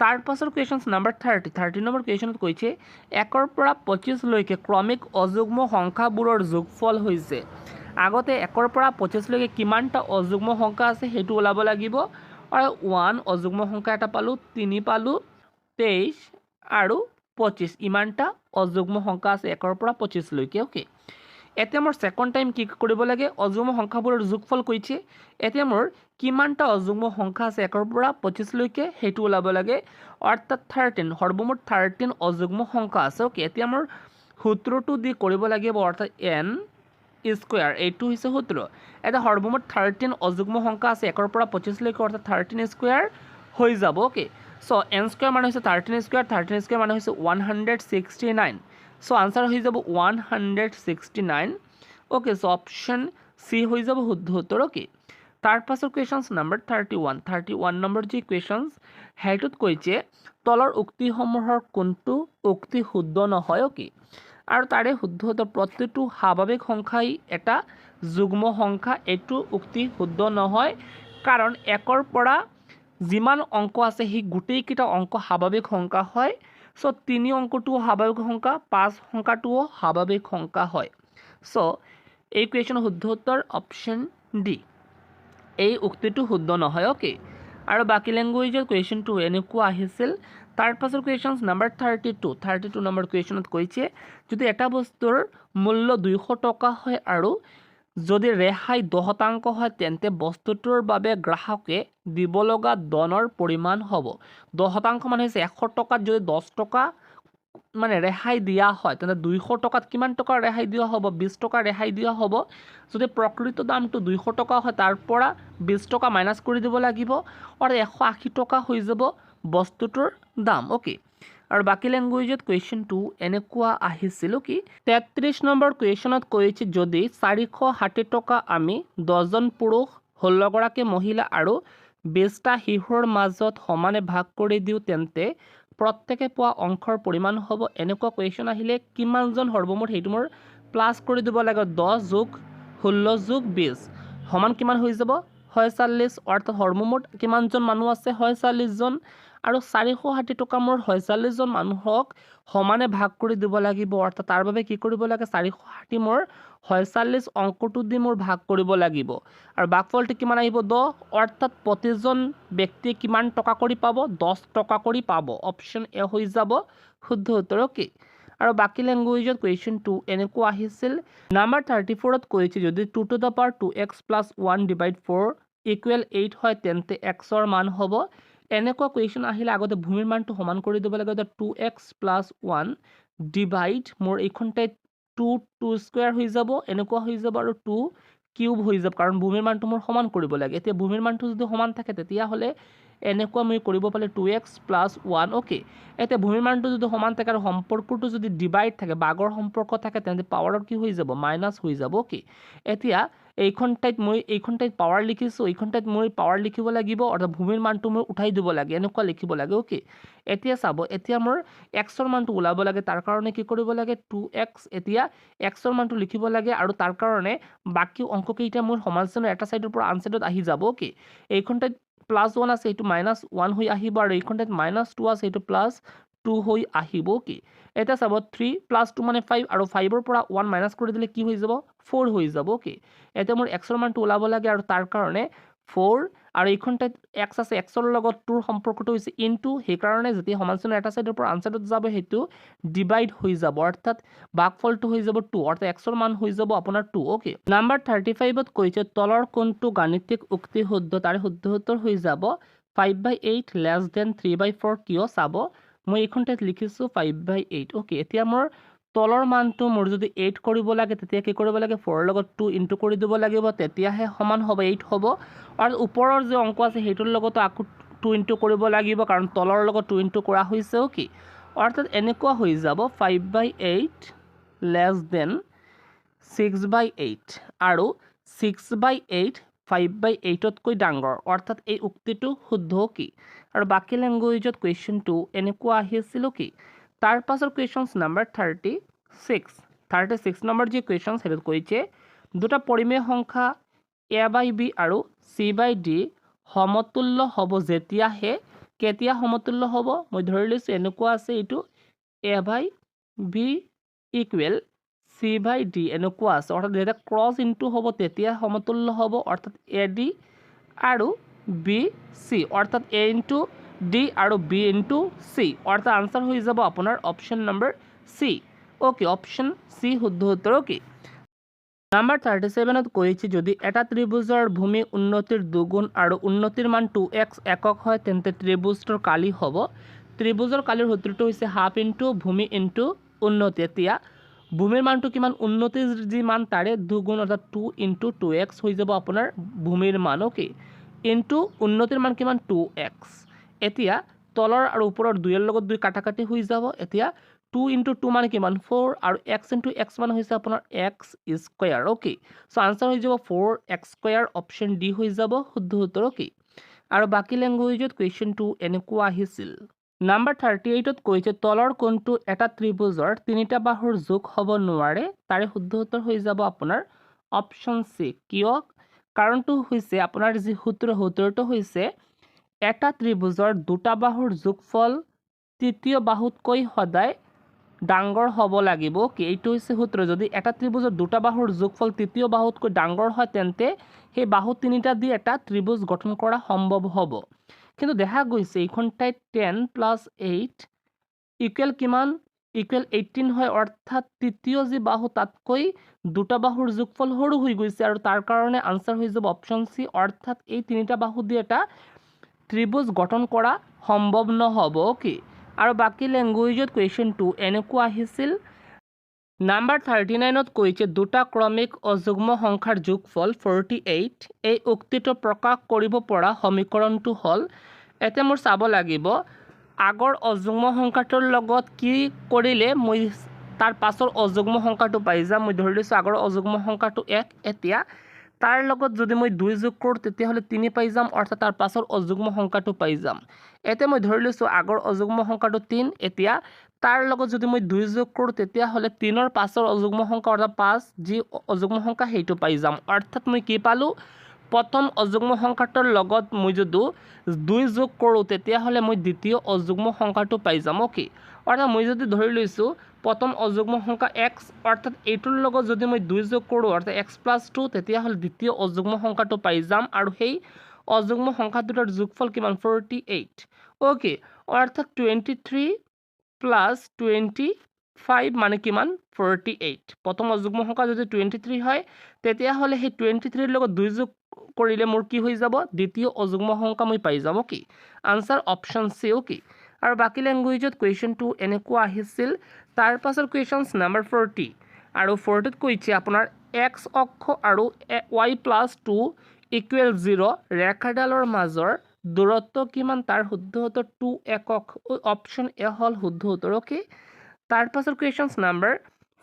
S1: তাৰ পাছৰ কুৱেশ্যন নাম্বাৰ 30 নম্বৰ কুৱেশ্যনত কৈছে 1ৰ পৰা 25লৈকে ক্ৰমিক অযুগ্ম সংখ্যাবোৰৰ যোগফল হৈছে। আগতে 1ৰ পৰা 25লৈকে কিমানটা অযুগ্ম সংখ্যা আছে সেইটো ওলাব লাগিব, আৰু 1 অযুগ্ম সংখ্যা এটা পালোঁ, 3 পালোঁ, 23 আৰু 25, ইমানটা অযুগ্ম সংখ্যা আছে 1ৰ পৰা 25লৈকে, অ'কে। এতিয়া মোৰ ছেকেণ্ড টাইম কি কৰিব লাগে, অযুগ্ম সংখ্যাবোৰৰ যোগফল কৈছে। এতিয়া মোৰ কিমানটা অযুগ্ম সংখ্যা আছে 1ৰ পৰা 25লৈকে সেইটো ওলাব লাগে, অৰ্থাৎ 13, সৰ্বমুঠ 13 অযুগ্ম সংখ্যা আছে, অ'কে। এতিয়া মোৰ সূত্ৰটো দি কৰিব লাগিব, অৰ্থাৎ n², এইটো হৈছে সূত্ৰ। এতিয়া সৰ্বমুঠ 13 অযুগ্ম সংখ্যা আছে 1ৰ পৰা 25লৈকে, অৰ্থাৎ 13² হৈ যাব, অ'কে। চ' n² মানে হৈছে 13², 13² মানে হৈছে 169। চ' আনচাৰ হৈ যাব 169, অ'কে। চ' অপশ্যন চি হৈ যাব শুদ্ধ উত্তৰ, অ'কে। তাৰ পাছৰ কুৱেশ্যন নাম্বাৰ 31 নম্বৰ যি কুৱেশ্যন, সেইটোত কৈছে তলৰ উক্তিসমূহৰ কোনটো উক্তি শুদ্ধ নহয়, অ'কে। আৰু তাৰে শুদ্ধ উত্তৰ, প্ৰতিটো স্বাভাৱিক সংখ্যাই এটা যুগ্ম সংখ্যা, এইটো উক্তি শুদ্ধ নহয়, কাৰণ 1ৰ পৰা যিমান অংক আছে সেই গোটেইকেইটা অংক স্বাভাৱিক সংখ্যা হয়। চ' 3 অংকটোও স্বাভাৱিক সংখ্যা, 5 সংখ্যাটোও স্বাভাৱিক সংখ্যা হয়। চ' এই কুৱেশ্যনৰ শুদ্ধ উত্তৰ অপশ্যন ডি, এই উক্তিটো শুদ্ধ নহয়, অ'কে। আৰু বাকী লেংগুৱেজৰ কুৱেশ্যনটো এনেকুৱা আহিছিল। তাৰ পাছৰ কুৱেশ্যনছ নাম্বাৰ 32 নম্বৰ কুৱেশ্যনত কৈছে যদি এটা বস্তুৰ মূল্য 200 টকা হয় আৰু যদি ৰেহাই 10% হয় তেন্তে বস্তুটোৰ বাবে গ্ৰাহকে দিব লগা ধনৰ পৰিমাণ হ'ব। 10% মানে হৈছে 100 টকাত যদি 10 টকা মানে ৰেহাই দিয়া হয় তেন্তে 200 টকাত কিমান টকা ৰেহাই দিয়া হ'ব? 20 টকা ৰেহাই দিয়া হ'ব। যদি প্ৰকৃত দামটো 200 টকা হয় তাৰ পৰা 20 টকা মাইনাছ কৰি দিব লাগিব আৰু 180 টকা হৈ যাব বস্তুটোৰ দাম। অ'কে, আৰু বাকী লেংগুৱেজত কুৱেশ্যনটো এনেকুৱা আহিছিল কি 33 নম্বৰ কুৱেশ্যনত কৈছে যদি 460 টকা আমি 10জন পুৰুষ 16গৰাকী মহিলা আৰু 20টা শিশুৰ মাজত সমানে ভাগ কৰি দিওঁ তেন্তে প্ৰত্যেকে পোৱা অংশৰ পৰিমাণ হ'ব। এনেকুৱা কুৱেশ্যন আহিলে কিমানজন সৰ্বমুঠ সেইটো মোৰ প্লাছ কৰি দিব লাগে 10 যোগ 16 যোগ 20 সমান কিমান হৈ যাব 46, অৰ্থাৎ সৰ্বমুঠ কিমানজন মানুহ আছে 46 জন আৰু 460 টকা মোৰ 46 জন মানুহক সমানে ভাগ কৰি দিব লাগিব। অৰ্থাৎ তাৰ বাবে কি কৰিব লাগে 460 মোৰ 46 অংকটো দি মোৰ ভাগ কৰিব লাগিব আৰু ভাগফলটো কিমান আহিব 10, অৰ্থাৎ প্ৰতিজন ব্যক্তিয়ে কিমান টকা কৰি পাব 10 টকা কৰি পাব। অপশ্যন এ হৈ যাব শুদ্ধ উত্তৰ। অ'কে, আৰু বাকী লেংগুৱেজত কুৱেশ্যনটো এনেকুৱা আহিছিল নাম্বাৰ 34ত কৈছে যদি 2 to the power 2x plus 1 divide 4 equal 8 হয় তেন্তে xৰ মান হ'ব। এনেকুৱা কুৱেশ্যন আহিলে আগতে ভূমিৰ মানটো সমান কৰি দিব লাগে 2x plus 1 ডিভাইড মোৰ এইখন ঠাইত 2 স্কুৱেৰ হৈ যাব এনেকুৱা হৈ যাব আৰু 2 কিউব হৈ যাব কাৰণ ভূমিৰ মানটো মোৰ সমান কৰিব লাগে। এতিয়া ভূমিৰ মানটো যদি সমান থাকে তেতিয়াহ'লে এনেকুৱা মই কৰিব পালে 2x plus 1। অ'কে, এতিয়া ভূমিৰ মানটো যদি সমান থাকে আৰু সম্পৰ্কটো যদি ডিভাইড থাকে বাগৰ সম্পৰ্ক থাকে তেন্তে পাৱাৰৰ কি হৈ যাব মাইনাছ হৈ যাব। অ'কে, এতিয়া এইখন ঠাইত পাৱাৰ লিখিছোঁ এইখন ঠাইত মই পাৱাৰ লিখিব লাগিব অৰ্থাৎ ভূমিৰ মানটো মই উঠাই দিব লাগে এনেকুৱা লিখিব লাগে। অ'কে, এতিয়া চাব এতিয়া মোৰ এক্সৰ মানটো ওলাব লাগে তাৰ কাৰণে কি কৰিব লাগে 2x এতিয়া এক্সৰ মানটো লিখিব লাগে আৰু তাৰ কাৰণে বাকী অংককেইটা মোৰ সমাজজনৰ এটা ছাইডৰ পৰা আন ছাইডত আহি যাব। অ'কে, এইখন ঠাইত +1 আছে এইটো -1 হৈ আহিব আৰু এইখন ঠাইত -2 আছে এইটো +2 হৈ আহিব। কি এটা চাব 3 + 2 মানে 5 আৰু 5ৰ পৰা 1 মাইনাছ কৰি দিলে কি হৈ যাব 4 হৈ যাব। কি এতিয়া মোৰ এক্সৰ মানটো ওলাব লাগে আৰু তাৰ কাৰণে 4 আৰু এইখন ঠাইত এক্স আছে এক্সৰ লগত 2ৰ সম্পৰ্কটো হৈছে ইনটু সেইকাৰণে যেতিয়া সমান্তৰাল এটা ছাইডৰ পৰা আন ছাইডত যাব সেইটো ডিভাইড হৈ যাব অৰ্থাৎ ভাগফলটো হৈ যাব 2 অৰ্থাৎ এক্সৰ মান হৈ যাব আপোনাৰ 2। অ'কে, নাম্বাৰ 35ত কৈছে তলৰ কোনটো গাণিতিক উক্তি শুদ্ধ তাৰে শুদ্ধ উত্তৰ হৈ যাব 5/8 লেছ দেন 3/4 কিয় চাব মই এইখন ঠাইত লিখিছোঁ 5/8। অ'কে, এতিয়া মোৰ তলৰ মানটো মোৰ যদি 8 কৰিব লাগে তেতিয়া কি কৰিব লাগে 4ৰ লগত 2 ইনটু কৰি দিব লাগিব তেতিয়াহে সমান হ'ব 8 হ'ব আৰু ওপৰৰ যে অংক আছে সেইটোৰ লগতো আকৌ 2 ইনটু কৰিব লাগিব কাৰণ তলৰ লগত 2 ইনটু কৰা হৈছে। অ'কে, অৰ্থাৎ এনেকুৱা হৈ যাব 5/8 লেছ দেন 6/8 আৰু 6/8 5/8তকৈ ডাঙৰ অৰ্থাৎ এই উক্তিটো শুদ্ধ। কি আৰু বাকী লেংগুৱেজত কুৱেশ্যনটো এনেকুৱা আহিছিল কি তাৰ পাছৰ কুৱেশ্যনছ নাম্বাৰ 36 নম্বৰ যি কুৱেশ্যন সেইটোত কৈছে দুটা পৰিমেয় সংখ্যা a/b আৰু c/d সমতুল্য হ'ব যেতিয়াহে কেতিয়া সমতুল্য হ'ব মই ধৰি লৈছোঁ এনেকুৱা আছে এইটো a/b ইকুৱেল c/d এনেকুৱা আছে অৰ্থাৎ যেতিয়া ক্ৰছ ইনটু হ'ব তেতিয়া সমতুল্য হ'ব অৰ্থাৎ ad আৰু bc অৰ্থাৎ a ইনটু d আৰু b ইনটু c অৰ্থাৎ আনসাৰ হৈ যাব আপোনাৰ option number c। Okay, option C শুদ্ধ উত্তৰ। অ'কে, নাম্বাৰ 37ত কৈছে যদি এটা ত্ৰিভুজৰ ভূমি উন্নতিৰ দুগুণ আৰু উন্নতিৰ মান 2x একক হয় তেন্তে ত্ৰিভুজটোৰ কালি হ'ব। ত্ৰিভুজৰ কালিৰ সূত্ৰটো হৈছে হাফ ইনটু ভূমি ইনটু উন্নতি। এতিয়া ভূমিৰ মানটো কিমান উন্নতিৰ যি মান তাৰে দুগুণ অৰ্থাৎ 2 ইনটু 2x হৈ যাব আপোনাৰ ভূমিৰ মান। অ'কে, ইনটু উন্নতিৰ মান কিমান 2x। এতিয়া তলৰ আৰু ওপৰৰ 2ৰ লগত 2 কাটাকাটি হৈ যাব। এতিয়া 2 ইনটু 2 মানে কিমান 4 আৰু x ইনটু x মানে হৈছে আপোনাৰ x স্কুৱেৰ। অ'কে, চ' আনসাৰ হৈ যাব 4x²। অপশ্যন ডি হৈ যাব শুদ্ধ উত্তৰ। অ'কে, আৰু বাকী লেংগুৱেজত কুৱেশ্যনটো এনেকুৱা আহিছিল নাম্বাৰ 38ত কৈছে তলৰ কোনটো এটা ত্ৰিভুজৰ 3টা বাহুৰ যোগ হ'ব নোৱাৰে তাৰে শুদ্ধ উত্তৰ হৈ যাব আপোনাৰ অপশ্যন চি। কিয় কাৰণটো হৈছে আপোনাৰ যি সূত্ৰটো হৈছে এটা ত্ৰিভুজৰ 2টা বাহুৰ যোগফল তৃতীয় বাহুতকৈ সদায় ডাঙৰ হ'ব লাগিব। কি এইটো হৈছে সূত্ৰ যদি এটা ত্ৰিভুজৰ 2টা বাহুৰ যোগফল তৃতীয় বাহুতকৈ ডাঙৰ হয় তেন্তে সেই বাহু 3টা দি এটা ত্ৰিভুজ গঠন কৰা সম্ভৱ হ'ব। কিন্তু দেখা গৈছে এইখনটাই 10 + 8 ইকুৱেল কিমান ইকুৱেল 18 হয়, অৰ্থাৎ তৃতীয় যি বাহু তাতকৈ দুটা বাহুৰ যোগফল সৰু হৈ গৈছে আৰু তাৰ কাৰণে আনচাৰ হৈ যাব অপশ্যন চি, অৰ্থাৎ এই তিনিটা বাহু দি এটা ত্ৰিভুজ গঠন কৰা সম্ভৱ নহ'ব। কি আৰু বাকী লেংগুৱেজত কুৱেশ্যনটো এনেকুৱা আহিছিল। নাম্বাৰ 39ত কৈছে দুটা ক্ৰমিক অযুগ্ম সংখ্যাৰ যোগফল 48। এই উক্তিটো প্ৰকাশ কৰিব পৰা সমীকৰণটো হ'ল, এতিয়া মোৰ চাব লাগিব আগৰ অযুগ্ম সংখ্যাটোৰ লগত কি কৰিলে মই তাৰ পাছৰ অযুগ্ম সংখ্যাটো পাই যাম। মই ধৰি লৈছোঁ আগৰ অযুগ্ম সংখ্যাটো 1, এতিয়া তাৰ লগত যদি মই 2 যোগ কৰোঁ তেতিয়াহ'লে 3 পাই যাম, অৰ্থাৎ তাৰ পাছৰ অযুগ্ম সংখ্যাটো পাই যাম। এতিয়া মই ধৰি লৈছোঁ আগৰ অযুগ্ম সংখ্যাটো 3, এতিয়া তাৰ লগত যদি মই 2 যোগ কৰোঁ তেতিয়াহ'লে 3ৰ পাছৰ অযুগ্ম সংখ্যা অৰ্থাৎ 5 যি অযুগ্ম সংখ্যা সেইটো পাই যাম, অৰ্থাৎ মই কি পালোঁ প্ৰথম অযুগ্ম সংখ্যাটোৰ লগত মই যদি 2 যোগ কৰোঁ তেতিয়াহ'লে মই দ্বিতীয় অযুগ্ম সংখ্যাটো পাই যাম। অ'কে, অৰ্থাৎ মই যদি ধৰি লৈছোঁ প্ৰথম অযুগ্ম সংখ্যা x, অৰ্থাৎ এইটোৰ লগত যদি মই 2 যোগ কৰোঁ অৰ্থাৎ x + 2 তেতিয়াহ'লে দ্বিতীয় অযুগ্ম সংখ্যাটো পাই যাম আৰু সেই অযুগ্ম সংখ্যা দুটাৰ যোগফল কিমান 48। অ'কে, অৰ্থাৎ 23 + 25 মানে কিমান 48। প্ৰথম অযুগ্ম সংখ্যা যদি 23 হয় তেতিয়াহ'লে সেই 23ৰ লগত 2 যোগ কৰিলে মোৰ কি হৈ যাব দ্বিতীয় অযুগ্ম সংখ্যা মই পাই যাম। Okay, answer option C. Okay, আৰু বাকী লেংগুৱেজত কুৱেশ্যনটো এনেকুৱা আহিছিল। তাৰ পাছৰ কুৱেশ্যনছ নাম্বাৰ 40 আৰু 40ত কৈছে আপোনাৰ x অক্ষ আৰু y+2 = 0 ৰেখাডালৰ মাজৰ দূৰত্ব কিমান তাৰ শুদ্ধ উত্তৰ 2 একক। অপশ্যন এ হ'ল শুদ্ধ উত্তৰ। অ'কে, তাৰ পাছৰ কুৱেশ্যনছ নাম্বাৰ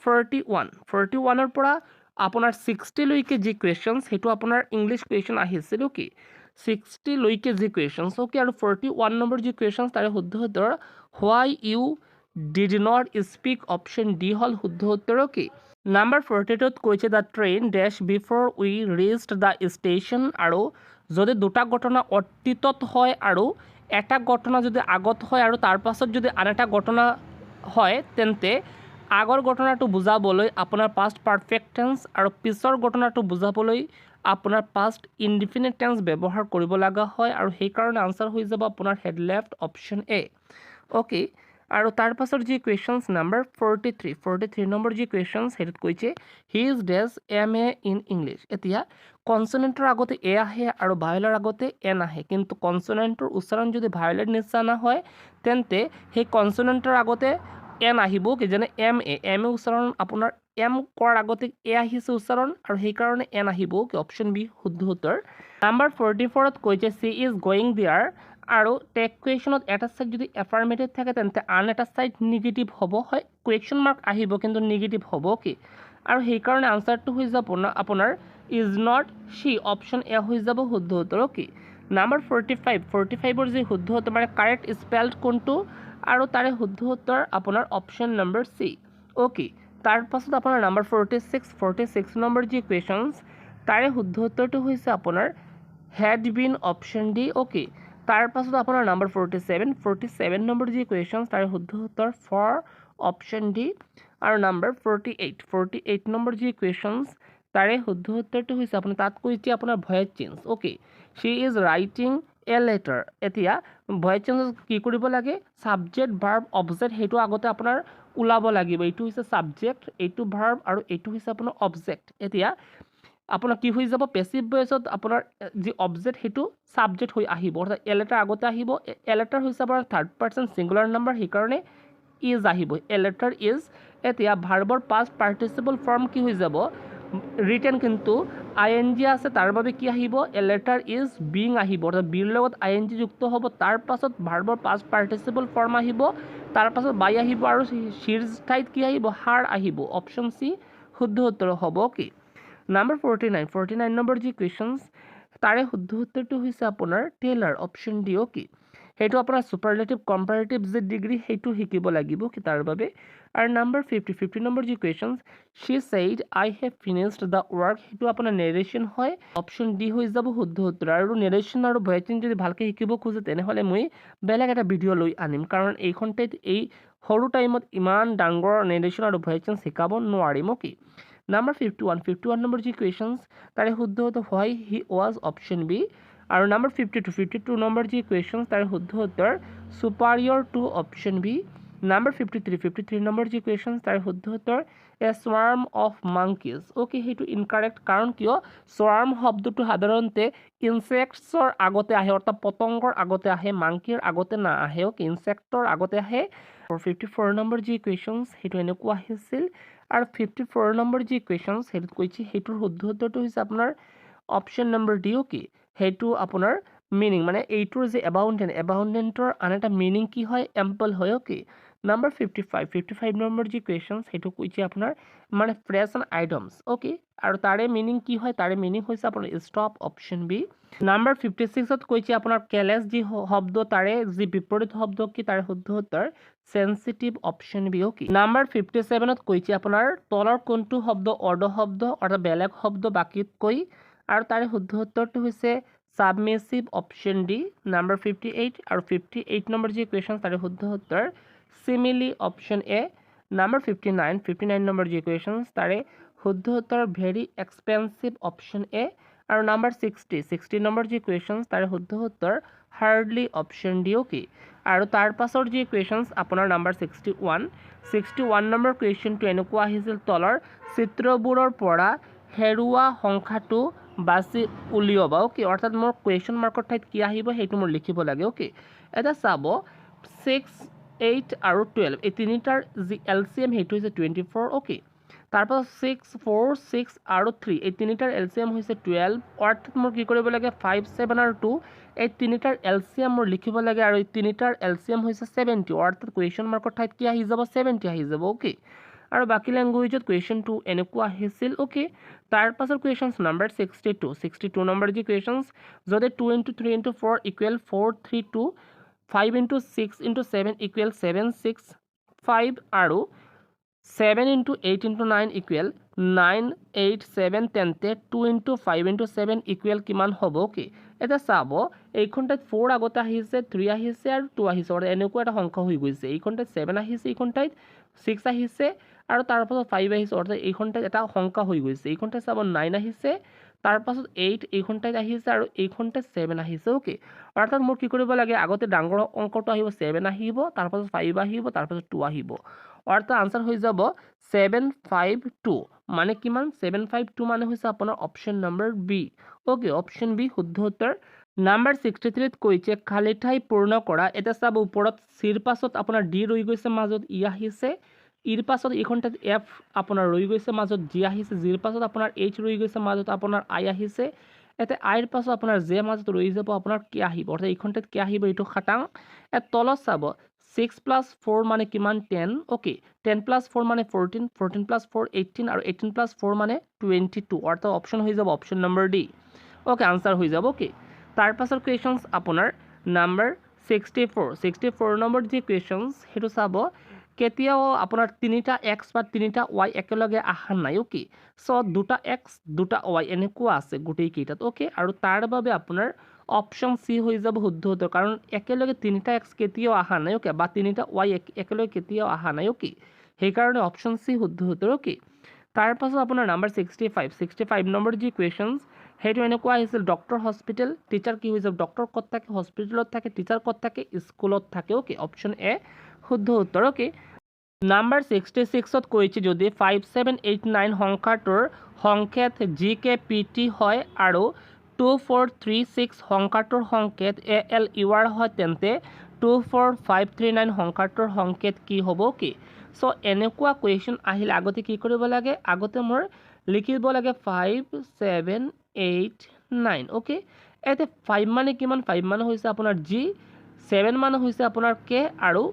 S1: 41ৰ পৰা আপোনাৰ 60 লৈকে যি কুৱেশ্যনছ সেইটো আপোনাৰ ইংলিছ কুৱেশ্যন আহিছিল। অ'কে, 60 লৈকে যি কুৱেশ্যনছ। অ'কে, আৰু 41 নম্বৰ যি কুৱেশ্যনছ তাৰে শুদ্ধ উত্তৰ why you did not speak, option D হ'ল শুদ্ধ উত্তৰ। অ'কে, নাম্বাৰ 42ত কৈছে the train dash before we reached the station, আৰু যদি দুটা ঘটনা অতীতত হয় আৰু এটা ঘটনা যদি আগত হয় আৰু তাৰ পাছত যদি আন এটা ঘটনা হয় তেন্তে আগৰ ঘটনাটো বুজাবলৈ আপোনাৰ পাষ্ট পাৰফেক্ট টেন্স আৰু পিছৰ ঘটনাটো বুজাবলৈ আপোনাৰ পাষ্ট ইনডিফিনিট টেন্স ব্যৱহাৰ কৰিব লগা হয়, আৰু সেইকাৰণে আনচাৰ হৈ যাব আপোনাৰ head left, option A. Okay, আৰু তাৰ পাছৰ যি কুৱেশ্যনছ নাম্বাৰ 43 নম্বৰ যি কুৱেশ্যনছ সেইটোত কৈছে হি ইজ ডেছ MA ইন ইংলিছ। এতিয়া কনচনেণ্টৰ আগতে এ আহে আৰু ভাৱেলৰ আগতে এন আহে, কিন্তু কনচনেণ্টৰ উচ্চাৰণ যদি ভাৱেলৰ নিচিনা হয় তেন্তে সেই কনচনেণ্টৰ আগতে এন আহিব, কি যেনে এম এ উচ্চাৰণ আপোনাৰ এম কৰাৰ আগতে এ আহিছে উচ্চাৰণ আৰু সেইকাৰণে এন আহিব, কি অপশ্যন বি শুদ্ধ উত্তৰ। নাম্বাৰ 44ত কৈছে চি ইজ গয়িং দেয়াৰ, আৰু টেগ কুৱেশ্যনত এটা ছাইড যদি এফাৰ্মেটিভ থাকে তেন্তে আন এটা ছাইড নিগেটিভ হ'ব, হয় কুৱেশ্যন মাৰ্ক আহিব কিন্তু নিগেটিভ হ'ব। কি আৰু সেইকাৰণে আনচাৰটো হৈ যাব আপোনাৰ is not Shi, option A হৈ যাব শুদ্ধ উত্তৰ। অ'কে, নাম্বাৰ 45ৰ যি শুদ্ধ উত্তৰ মানে কাৰেক্ট স্পেল্ড কোনটো, আৰু তাৰে শুদ্ধ উত্তৰ আপোনাৰ অপশ্যন নম্বৰ চি। অ'কে, তাৰ পাছত আপোনাৰ নাম্বাৰ 46 নম্বৰ যি কুৱেশ্যনছ তাৰে শুদ্ধ উত্তৰটো হৈছে আপোনাৰ had been, option D. Okay, তাৰ পাছত আপোনাৰ নাম্বাৰ 47 নম্বৰ যি কুৱেশ্যনছ তাৰে শুদ্ধ উত্তৰ ফৰ, অপশ্যন ডি। আৰু নাম্বাৰ 48 নম্বৰ যি কুৱেশ্যনছ তাৰে শুদ্ধ উত্তৰটো হৈছে আপোনাৰ তাত কৈছে আপোনাৰ voice change. Okay, Shi is writing a letter. এতিয়া ভয়েচ চেঞ্জত কি কৰিব লাগে ছাবজেক্ট ভাৰ্ব অবজেক্ট সেইটো আগতে আপোনাৰ ওলাব লাগিব, এইটো হৈছে ছাবজেক্ট, এইটো ভাৰ্ব আৰু এইটো হৈছে আপোনাৰ অবজেক্ট। এতিয়া আপোনাৰ কি হৈ যাব পেচিভ ভয়েচত আপোনাৰ যি অবজেক্ট সেইটো ছাবজেক্ট হৈ আহিব, অৰ্থাৎ এ লেটাৰ আগতে আহিব। এ লেটাৰ হৈছে আপোনাৰ থাৰ্ড পাৰ্চন ছিংগুলাৰ নাম্বাৰ, সেইকাৰণে ইজ আহিব, এ লেটাৰ ইজ। এতিয়া ভাৰ্বৰ পাষ্ট পাৰ্টিচিপল ফৰ্ম কি হৈ যাব ৰিটেন, কিন্তু ING আছে তাৰ বাবে কি আহিব এ লেটাৰ ইজ বিং আহিব, অৰ্থাৎ বিৰ লগত ING যুক্ত হ'ব, তাৰ পাছত ভাৰ্বৰ পাষ্ট পাৰ্টিচিপল ফৰ্ম আহিব, তাৰ পাছত বাই আহিব আৰু চিৰ ঠাইত কি আহিব হাৰ আহিব, অপশ্যন চি শুদ্ধ উত্তৰ হ'ব। কি নাম্বাৰ 49 নম্বৰ যি কুৱেশ্যনছ তাৰে শুদ্ধ উত্তৰটো হৈছে আপোনাৰ টেইলাৰ, অপশ্যন ডি। অ'কে, সেইটো আপোনাৰ ছুপাৰলেটিভ কম্পাৰেটিভ যি ডিগ্ৰী সেইটো শিকিব লাগিব কি তাৰ বাবে। আৰু নাম্বাৰ 50 নম্বৰ যি questions Shi said I have finished the work, সেইটো আপোনাৰ নেৰেশ্যন হয়, অপশ্যন ডি হৈ যাব শুদ্ধ উত্তৰ। আৰু নেৰেশ্যন আৰু ভয়েচ চেঞ্জ যদি ভালকৈ শিকিব খোজে তেনেহ'লে মই বেলেগ এটা ভিডিঅ' লৈ আনিম, কাৰণ এইখন ঠাইত এই সৰু টাইমত ইমান ডাঙৰ নেৰেশ্যন আৰু ভয়েচ চেঞ্জ শিকাব নোৱাৰিম। অ'কে, নাম্বাৰ 51 নম্বৰ যি কুৱেশ্যনছ তাৰে শুদ্ধ উত্তৰ why he was, option B. আৰু নাম্বাৰ 52 নম্বৰ যি কুৱেশ্যন তাৰ শুদ্ধ উত্তৰ superior to option B number 53 নম্বৰ যি কুৱেশ্যন তাৰ শুদ্ধ উত্তৰ a swarm of monkeys okay সেইটো ইনকাৰেক্ট কাৰণ কিয় swarm শব্দটো সাধাৰণতে ইনসেক্টছৰ আগতে আহে অৰ্থাৎ পতংগৰ আগতে আহে মাংকিৰ আগতে না আহে ওকে ইনসেক্টৰ আগতে আহে 54 নম্বৰ যি কুৱেশ্যন সেইটো এনেকুৱা আহিছিল আৰু 54 নম্বৰ যি কুৱেশ্যন সেইটো কৈছে সেইটোৰ শুদ্ধ উত্তৰটো হৈছে আপোনাৰ অপশ্যন নম্বৰ ডি ওকে সেইটো আপোনাৰ মিনিং মানে এইটোৰ যে এবাউণ্ডেণ্টৰ আন এটা মিনিং কি হয় এম্পল হয় ওকে নাম্বাৰ 55 নম্বৰ যি কুৱেশ্যন সেইটো কৈছে আপোনাৰ মানে ফ্ৰেছ এণ্ড আইডমছ ওকে আৰু তাৰে মিনিং কি হয় তাৰে মিনিং হৈছে আপোনাৰ ষ্টপ অপশ্যন বি নাম্বাৰ 56ত কৈছে আপোনাৰ কেলেছ যি শব্দ তাৰে যি বিপৰীত শব্দ কি তাৰে শুদ্ধ উত্তৰ sensitive option B okay number 57ত কৈছে আপোনাৰ তলৰ কোনটো শব্দ অৰ্ধ শব্দ অৰ্থাৎ বেলেগ শব্দ বাকীতকৈ আৰু তাৰে শুদ্ধ উত্তৰটো হৈছে সাবমিছিভ অপশ্যন ডি নাম্বাৰ 58 আৰু 58 নম্বৰ যি কুৱেশ্যন তাৰে শুদ্ধ উত্তৰ simile option A number 59 number যি কুৱেশ্যন তাৰে শুদ্ধ উত্তৰ ভেৰি এক্সপেন্সিভ অপশ্যন এ আৰু নাম্বাৰ 60 নম্বৰ যি কুৱেশ্যন তাৰে শুদ্ধ উত্তৰ হাৰ্ডলি অপশ্যন ডি ওকে আৰু তাৰ পাছৰ যি কুৱেশ্যন আপোনাৰ নাম্বাৰ 61 নম্বৰ কুৱেশ্যনটো এনেকুৱা আহিছিল তলৰ চিত্ৰবোৰৰ পৰা হেৰুৱা সংখ্যাটো বাছি উলিয়াবা ওকে অৰ্থাৎ মোৰ কুৱেশ্যন মাৰ্কৰ ঠাইত কি আহিব সেইটো মোৰ লিখিব লাগে ওকে এটা চাব 6 8 আৰু 12 এই তিনিটাৰ যি এলচিএম সেইটো হৈছে 24 ওকে তাৰপাছত 6 4 6 আৰু 3 এই তিনিটাৰ এলচিএম হৈছে 12 অৰ্থাৎ মোৰ কি কৰিব লাগে 5 7 আৰু 2 এই তিনিটাৰ এলচিএম মোৰ লিখিব লাগে আৰু এই তিনিটাৰ এলচিএম হৈছে 70 অৰ্থাৎ কুৱেশ্যন মাৰ্কৰ ঠাইত কি আহি যাব 70 আহি যাব ওকে আৰু বাকী ল্যাঙ্গুৱেজত কুৱেশ্যনটো এনেকুৱা আহিছিল ওকে তাৰ পাছৰ কুৱেশ্যনছ নাম্বাৰ 62 নম্বৰ যি কুৱেশ্যনছ যদি 2 * 3 * 4 = 4 3 2 5 * 6 * 7 = 7 6 5 আৰু 7 * 8 * 9 = 9 8 7 তেন্তে 2 * 5 * 7 = কিমান হ'ব ওকে এটা চাব এইখনটাত 4 আগতে আহিছে 3 আহিছে আৰু 2 আহিছে অৰ্থাৎ এনেকুৱা এটা সংখ্যা হৈ গৈছে এইখনটাত 7 আহিছে এইখনটাত 6 আহিছে আৰু তাৰ পাছত 5 আহিছে অৰ্থাৎ এইখনটাত এটা সংখ্যা হৈ গৈছে এইখনটাত চাব 9 আহিছে তাৰ পাছত 8 এইখনটাত আহিছে আৰু এইখনটাত 7 আহিছে ওকে অৰ্থাৎ মোৰ কি কৰিব লাগে আগতে ডাঙৰ অংকটো আহিব 7 আহিব তাৰ পাছত 5 আহিব তাৰ পাছত 2 আহিব অৰ্থাৎ আনসাৰ হৈ যাব 752 মানে কিমান 752 মানে হৈছে আপোনাৰ অপশ্যন নম্বৰ বি ওকে অপশ্যন বি শুদ্ধ উত্তৰ নাম্বাৰ 63 ত কৈছে খালি ঠাই পূৰ্ণ কৰা এটা চাব ওপৰত সিৰ পাছত আপোনাৰ ডি ৰৈ গৈছে মাজত ই আহিছে ইৰ পাছত এইখনটাত এফ আপোনাৰ ৰৈ গৈছে মাজত জি আহিছে জিৰ পাছত আপোনাৰ এইচ ৰৈ গৈছে মাজত আপোনাৰ আই আহিছে এতে আইৰ পাছত আপোনাৰ জে মাজত ৰৈ যাব আপোনাৰ কে আহিব অৰ্থাৎ এইখনটাত কে আহিব এইটো খাটাং তলত চাব 6 + 4 মানে কিমান 10 ওকে 10 + 4 মানে 14 14 + 4 18 আৰু 18 + 4 মানে 22 অৰ্থাৎ অপশ্যন হৈ যাব option number D okay answer হৈ যাব ওকে তাৰ পাছৰ কুৱেশ্যনছ আপোনাৰ নাম্বাৰ 64 নম্বৰ যি কুৱেশ্যনছ সেইটো চাব কেতিয়াও আপোনাৰ তিনিটা এক্স বা তিনিটা ৱাই একেলগে আহা নাই ওকে সো দুটা এক্স দুটা ৱাই এনেকুৱা আছে গোটেই কেইটাত ওকে আৰু তাৰ বাবে আপোনাৰ অপশ্যন সি হৈ যাব শুদ্ধ উত্তৰ কাৰণ একেলগে তিনিটা এক্স কেতিয়াও আহা নাই ওকে বা তিনিটা ৱাই একেলগে কেতিয়াও আহা নাই ওকে সেইকাৰণে অপশ্যন সি শুদ্ধ উত্তৰ ওকে তাৰ পাছত আপোনাৰ নাম্বাৰ 65 নম্বৰ যি কুৱেশ্যনছ সেইটো এনেকুৱা আহিছিল ডক্টৰ হস্পিটেল টিচাৰ কি হৈ যাব ডক্টৰ ক'ত থাকে হস্পিটেলত থাকে টিচাৰ ক'ত থাকে স্কুলত থাকে ওকে অপশ্যন এ শুদ্ধ উত্তৰ ওকে নাম্বাৰ 66ত কৈছে যদি 5 7 8 9 সংখ্যাটোৰ সংকেত জি কে পি টি হয় আৰু 2 4 3 6 সংখ্যাটোৰ সংকেত এ এল ইউ আৰ হয় তেন্তে 2 4 5 3 9 সংখ্যাটোৰ সংকেত কি হ'ব কি সো এনেকুৱা কুৱেশ্যন আহিলে আগতে কি কৰিব লাগে আগতে মোৰ লিখিব লাগে 5 7 8 9 ওকে এতে 5 মানে কিমান 5 মানে হৈছে আপোনাৰ জি 7 মানে হৈছে আপোনাৰ কে আৰু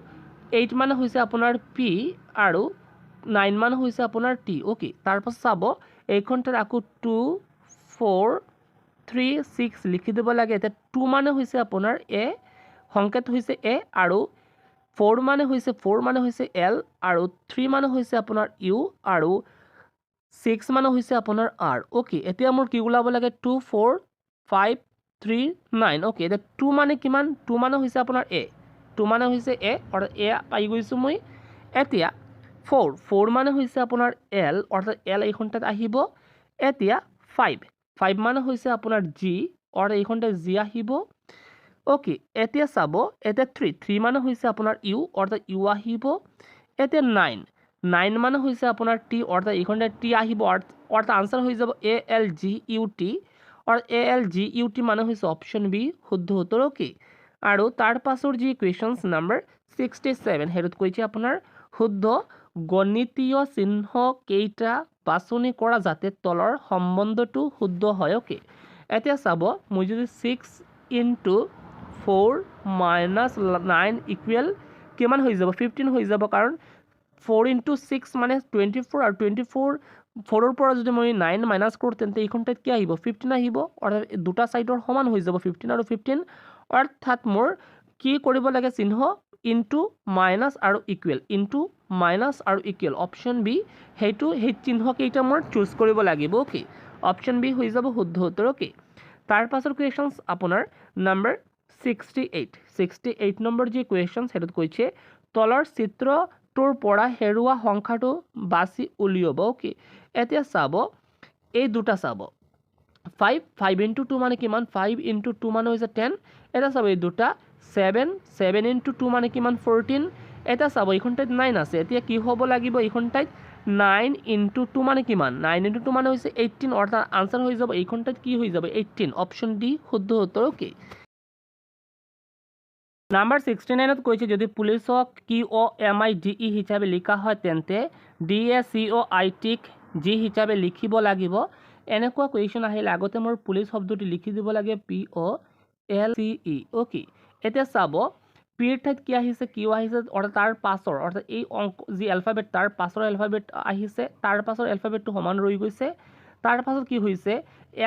S1: 8 মানে হৈছে আপোনাৰ পি আৰু 9 মানে হৈছে আপোনাৰ টি ওকে তাৰপাছত চাব এইখনটাত আকৌ 2 4 3 6 লিখি দিব লাগে এটা 2 মানে হৈছে আপোনাৰ এ সংকেত হৈছে এ আৰু 4 মানে হৈছে এল আৰু 3 মানে হৈছে আপোনাৰ ইউ আৰু 6 মানে হৈছে আপোনাৰ আৰ ওকে এতিয়া মোৰ কি ওলাব লাগে 2 4 5 3 9 ওকে এটা 2 মানে কিমান 2 মানে হৈছে আপোনাৰ এ 2 মানে হৈছে এ অৰ্থাৎ এ পাই গৈছোঁ মই এতিয়া 4 মানে হৈছে আপোনাৰ এল অৰ্থাৎ এল এইখনটাত আহিব এতিয়া 5 মানে হৈছে আপোনাৰ জি অৰ্থাৎ এইখনতে জি আহিব ওকে এতিয়া চাব এতিয়া 3 মানে হৈছে আপোনাৰ ইউ অৰ্থাৎ ইউ আহিব এতিয়া 9 মানে হৈছে আপোনাৰ টি অৰ্থাৎ এইখনতে টি আহিব অৰ্থাৎ আনসাৰ হৈ যাব এ এল জি ইউ টি অৰ্থাৎ এ এল জি ইউ টি মানে হৈছে অপশ্যন বি শুদ্ধ উত্তৰ ওকে আৰু তাৰ পাছৰ যি কুৱেশ্যনছ নাম্বাৰ 67 সেইটোত কৈছে আপোনাৰ শুদ্ধ গণিতীয় চিহ্ন কেইটা বাছনি কৰা যাতে তলৰ সম্বন্ধটো শুদ্ধ হয় ওকে এতিয়া চাব মই যদি 6 * 4 - 9 ইকুৱেল কিমান হৈ যাব 15 হৈ যাব কাৰণ 4 * 6 মানে 24 আৰু 24 4ৰ পৰা যদি মই 9 মাইনাছ কৰোঁ তেন্তে এইখনটাত কি আহিব 15 আহিব অৰ্থাৎ দুটা সাইডৰ সমান হৈ যাব 15 আৰু 15 অৰ্থাৎ মোৰ কি কৰিব লাগে চিহ্ন ইনটু মাইনাছ আৰু ইকুৱেল ইনটু মাইনাছ আৰু ইকুৱেল অপশ্যন বি সেইটো সেই চিহ্ন কেইটা মোৰ চুজ কৰিব লাগিব ওকে অপশ্যন বি হৈ যাব শুদ্ধ উত্তৰ ওকে তাৰ পাছৰ কুৱেশ্যনছ আপোনাৰ নাম্বাৰ 68 নম্বৰ যি কুৱেশ্যন সেইটোত কৈছে তলৰ চিত্ৰটোৰ পৰা হেৰুৱা সংখ্যাটো বাছি উলিয়াব ওকে এতিয়া চাব এই দুটা চাব 5 * 2 মানে কিমান 5 * 2 মানে হৈছে 10 এটা চাব এই দুটা 7 * 2 মানে কিমান 14 এটা চাব এইখনটাত 9 আছে এতিয়া কি হ'ব লাগিব এইখনটাত 9 * 2 মানে কিমান 9 * 2 মানে হৈছে 18 অৰ্থাৎ আনসাৰ হৈ যাব এইখনটাত কি হৈ যাব 18 অপশ্যন ডি শুদ্ধ উত্তৰ ওকে নাম্বাৰ 69ত কৈছে যদি পুলিচক QOMIDE হিচাপে লিখা হয় তেন্তে DACOITক জি হিচাপে লিখিব লাগিব এনেকুৱা কুৱেশ্যন আহিলে আগতে মোৰ পুলিচ শব্দটি লিখি দিব লাগে POLCE ওকে এতিয়া চাব পিৰ ঠাইত কি আহিছে কিউ আহিছে অৰ্থাৎ তাৰ পাছৰ অৰ্থাৎ এই অংক যি এলফাবেট তাৰ পাছৰ এলফাবেট আহিছে তাৰ পাছৰ এলফাবেটটো সমান ৰৈ গৈছে তাৰ পাছত কি হৈছে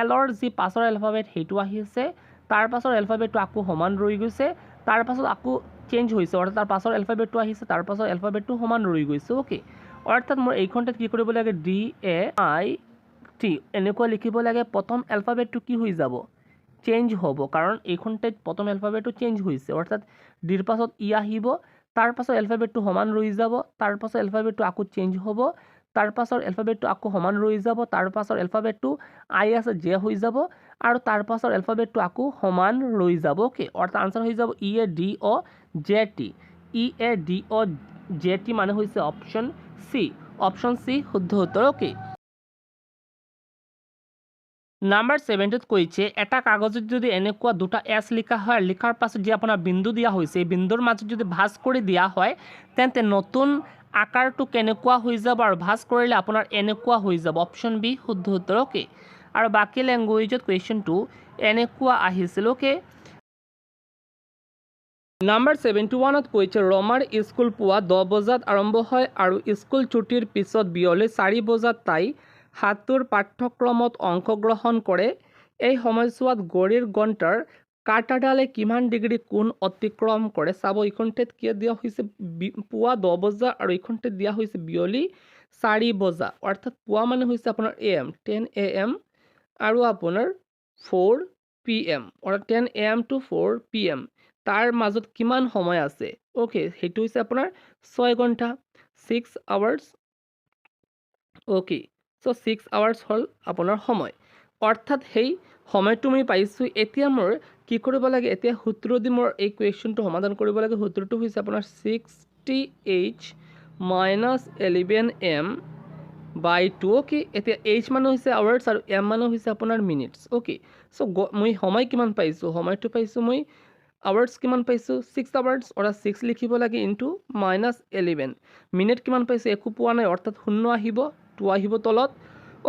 S1: এলৰ যি পাছৰ এলফাবেট সেইটো আহিছে তাৰ পাছৰ এলফাবেটটো আকৌ সমান ৰৈ গৈছে তাৰ পাছত আকৌ চেঞ্জ হৈছে অৰ্থাৎ তাৰ পাছৰ এলফাবেটটো আহিছে তাৰ পাছৰ এলফাবেটটো সমান ৰৈ গৈছে ওকে অৰ্থাৎ মোৰ এইখনতে কি কৰিব লাগে DAIT এনেকুৱা লিখিব লাগে প্ৰথম এলফাবেটটো কি হৈ যাব চেঞ্জ হ'ব কাৰণ এইখনতে প্ৰথম এলফাবেটটো চেঞ্জ হৈছে অৰ্থাৎ ডিৰ পাছত ই আহিব তাৰ পাছৰ এলফাবেটটো সমান ৰৈ যাব তাৰ পাছৰ এলফাবেটটো আকৌ চেঞ্জ হ'ব তাৰ পাছৰ এলফাবেটটো আকৌ সমান ৰৈ যাব তাৰ পাছৰ এলফাবেটটো আই আছে জে হৈ যাব আৰু তাৰ পাছৰ এলফাবেটটো আকৌ সমান ৰৈ যাব ওকে অৰ্থাৎ আনসাৰ হৈ যাব EADOJT মানে হৈছে অপশ্যন চি শুদ্ধ উত্তৰ ওকে নাম্বাৰ 70ত কৈছে এটা কাগজত যদি এনেকুৱা দুটা এছ লিখা হয় লিখাৰ পাছত যে আপোনাৰ বিন্দু দিয়া হৈছে এই বিন্দুৰ মাজত যদি ভাঁজ কৰি দিয়া হয় তেন্তে নতুন আকাৰটো কেনেকুৱা হৈ যাব আৰু ভাঁজ কৰিলে আপোনাৰ এনেকুৱা হৈ যাব অপশ্যন বি শুদ্ধ উত্তৰ ওকে আৰু বাকী লেংগুৱেজত কুৱেশ্যনটো এনেকুৱা আহিছিল ওকে নাম্বাৰ 71ত কৈছে ৰমাৰ স্কুল পুৱা 10 বজাত আৰম্ভ হয় আৰু স্কুল ছুটিৰ পিছত বিয়লি 4 বজাত তাই সাঁতোৰ পাঠ্যক্ৰমত অংশগ্ৰহণ কৰে এই সময়ছোৱাত ঘড়ীৰ ঘণ্টাৰ কাঁটাডালে কিমান ডিগ্ৰী কোণ অতিক্ৰম কৰে চাব এইখনতে কি দিয়া হৈছে পুৱা 10 বজা আৰু এইখনতে দিয়া হৈছে বিয়লি 4 বজা অৰ্থাৎ পুৱা মানে হৈছে আপোনাৰ AM 10 AM আৰু আপোনাৰ 4 PM অৰ্থাৎ 10 AM to 4 PM তাৰ মাজত কিমান সময় আছে ওকে সেইটো হৈছে আপোনাৰ 6 ঘণ্টা 6 আৱাৰ্ছ ওকে সো 6 আৱাৰ্ছ হ'ল আপোনাৰ সময় অৰ্থাৎ সেই সময়টো মই পাইছোঁ এতিয়া মোৰ কি কৰিব লাগে এতিয়া সূত্ৰ দি মোৰ এই কুৱেশ্যনটো সমাধান কৰিব লাগে সূত্ৰটো হৈছে আপোনাৰ 60H - 11M by 2 ওকে এতিয়া H মানে হৈছে আৱাৰ্ছ আৰু M মানে হৈছে আপোনাৰ মিনিটছ ওকে সো মই সময় কিমান পাইছোঁ সময়টো পাইছোঁ মই আৱাৰ্ছ কিমান পাইছোঁ 6 আৱাৰ্ছ অৰ্থাৎ 6 লিখিব লাগে ইনটু -11 মিনিট কিমান পাইছোঁ একো পোৱা নাই অৰ্থাৎ 0 আহিব 2 আহিব তলত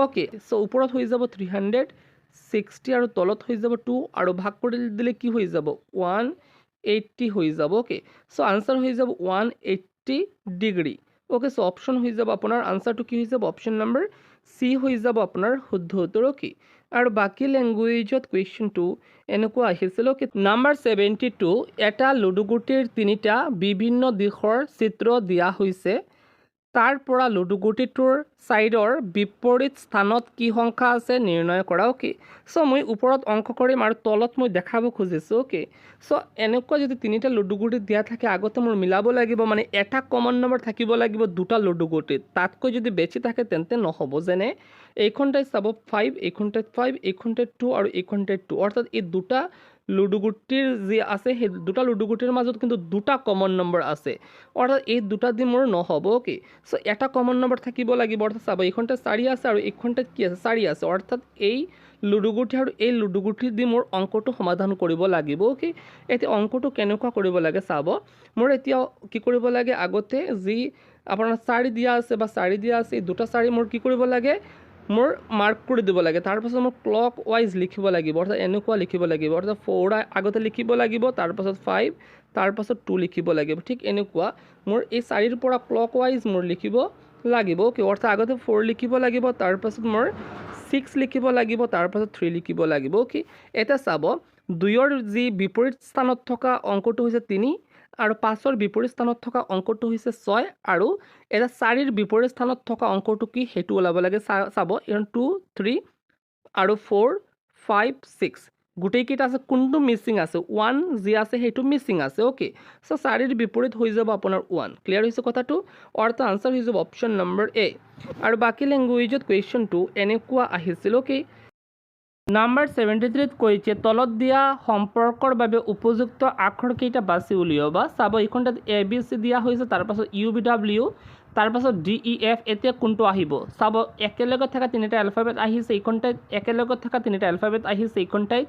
S1: ওকে সো ওপৰত হৈ যাব 360 আৰু তলত হৈ যাব 2 আৰু ভাগ কৰি দিলে কি হৈ যাব 180 হৈ যাব ওকে সো আনসাৰ হৈ যাব 180 ডিগ্ৰী ওকে সো অপশ্যন হৈ যাব আপোনাৰ আনসাৰটো কি হৈ যাব অপশ্যন নম্বৰ সি হৈ যাব আপোনাৰ শুদ্ধ উত্তৰ ওকে আৰু বাকী লেংগুৱেজত কুৱেশ্যনটো এনেকুৱা আহিছিল ওকে নাম্বাৰ 72 এটা লুডুগুটিৰ 3টা বিভিন্ন দিশৰ চিত্ৰ দিয়া হৈছে তাৰ পৰা লুডুগুটিটোৰ ছাইডৰ বিপৰীত স্থানত কি সংখ্যা আছে নিৰ্ণয় কৰা অ'কে চ' মই ওপৰত অংক কৰিম আৰু তলত মই দেখাব খুজিছোঁ অ'কে চ' এনেকুৱা যদি তিনিটা লুডুগুটি দিয়া থাকে আগতে মোৰ মিলাব লাগিব মানে এটা কমন নম্বৰ থাকিব লাগিব দুটা লুডুগুটিত তাতকৈ যদি বেছি থাকে তেন্তে নহ'ব যেনে এইখন ঠাইত চাব 5 এইখন ঠাইত 5 এইখন ঠাইত 2 আৰু এইখন ঠাইত 2 অৰ্থাৎ এই দুটা লুডুগুটিৰ যি আছে সেই দুটা লুডুগুটিৰ মাজত কিন্তু দুটা কমন নম্বৰ আছে অৰ্থাৎ এই দুটা দি মোৰ নহ'ব অ'কে চ' এটা কমন নম্বৰ থাকিব লাগিব অৰ্থাৎ চাব এইখনতে 4 আছে আৰু এইখনতে কি আছে 4 আছে অৰ্থাৎ এই লুডুগুটি আৰু এই লুডুগুটি দি মোৰ অংকটো সমাধান কৰিব লাগিব অ'কে এতিয়া অংকটো কেনেকুৱা কৰিব লাগে চাব মোৰ এতিয়া কি কৰিব লাগে আগতে যি আপোনাৰ 4 দিয়া আছে বা 4 দিয়া আছে এই দুটা 4 মোৰ কি কৰিব লাগে মোৰ মাৰ্ক কৰি দিব লাগে তাৰপাছত মোৰ ক্লক ৱাইজ লিখিব লাগিব অৰ্থাৎ এনেকুৱা লিখিব লাগিব অৰ্থাৎ 4 আগতে লিখিব লাগিব তাৰপাছত 5 তাৰপাছত 2 লিখিব লাগিব ঠিক এনেকুৱা মোৰ এই 4ৰ পৰা ক্লক ৱাইজ মোৰ লিখিব লাগিব কি অৰ্থাৎ আগতে 4 লিখিব লাগিব তাৰপাছত মোৰ 6 লিখিব লাগিব তাৰপাছত 3 লিখিব লাগিব কি এটা চাব 2ৰ যি বিপৰীত স্থানত থকা অংকটো হৈছে 3 আৰু 5ৰ বিপৰীত স্থানত থকা অংকটো হৈছে 6 আৰু এটা 4ৰ বিপৰীত স্থানত থকা অংকটো কি হেতু ওলাব লাগে চাব এখন 2 3 আৰু 4 5 6 গোটেইকেইটা আছে কোনটো মিছিং আছে 1 যি আছে সেইটো মিছিং আছে অ'কে চ' 4ৰ বিপৰীত হৈ যাব আপোনাৰ 1 ক্লিয়াৰ হৈছে কথাটো অৰ্থাৎ আনসাৰ হৈ যাব অপশ্যন নম্বৰ এ আৰু বাকী লেংগুৱেজত কুৱেশ্যনটো এনেকুৱা আহিছিল অ'কে নাম্বাৰ 73 কৈছে তলত দিয়া সম্পৰ্কৰ বাবে উপযুক্ত আখৰকেইটা বাছি উলিয়াবা চাব এইখন তাত এ বি চি দিয়া হৈছে তাৰপাছত ইউ বি ডাব্লিউ তাৰপাছত ডি ই এফ এতিয়া কোনটো আহিব চাব একেলগত থকা তিনিটা এলফাবেট আহিছে এইখন ঠাইত একেলগত থকা তিনিটা এলফাবেট আহিছে এইখন ঠাইত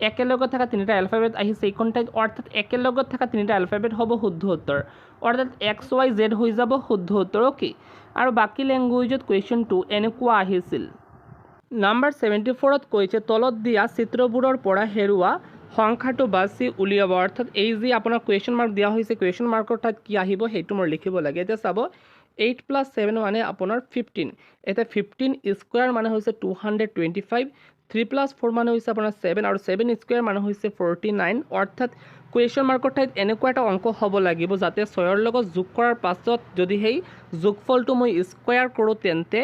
S1: একেলগত থকা তিনিটা এলফাবেট আহিছে এইখন ঠাইত অৰ্থাৎ একেলগত থকা তিনিটা এলফাবেট হ'ব শুদ্ধ উত্তৰ অৰ্থাৎ এক্স ৱাই জেড হৈ যাব শুদ্ধ উত্তৰ অ'কে আৰু বাকী লেংগুৱেজত কুৱেশ্যনটো এনেকুৱা আহিছিল নাম্বাৰ 74ত কৈছে তলত দিয়া চিত্ৰবোৰৰ পৰা হেৰুৱা সংখ্যাটো বাছি উলিয়াব অৰ্থাৎ এই যি আপোনাৰ কুৱেশ্যন মাৰ্ক দিয়া হৈছে কুৱেশ্যন মাৰ্কৰ ঠাইত কি আহিব সেইটো মোৰ লিখিব লাগে এতিয়া চাব 8 + 7 মানে আপোনাৰ 15 এতিয়া 15 স্কুৱাৰ মানে হৈছে 225 3 + 4 মানে হৈছে আপোনাৰ 7 আৰু 7 স্কুৱাৰ মানে হৈছে 49 অৰ্থাৎ কুৱেশ্যন মাৰ্কৰ ঠাইত এনেকুৱা এটা অংক হ'ব লাগিব যাতে 6ৰ লগত যোগ কৰাৰ পাছত যদি সেই যোগফলটো মই স্কুৱাৰ কৰোঁ তেন্তে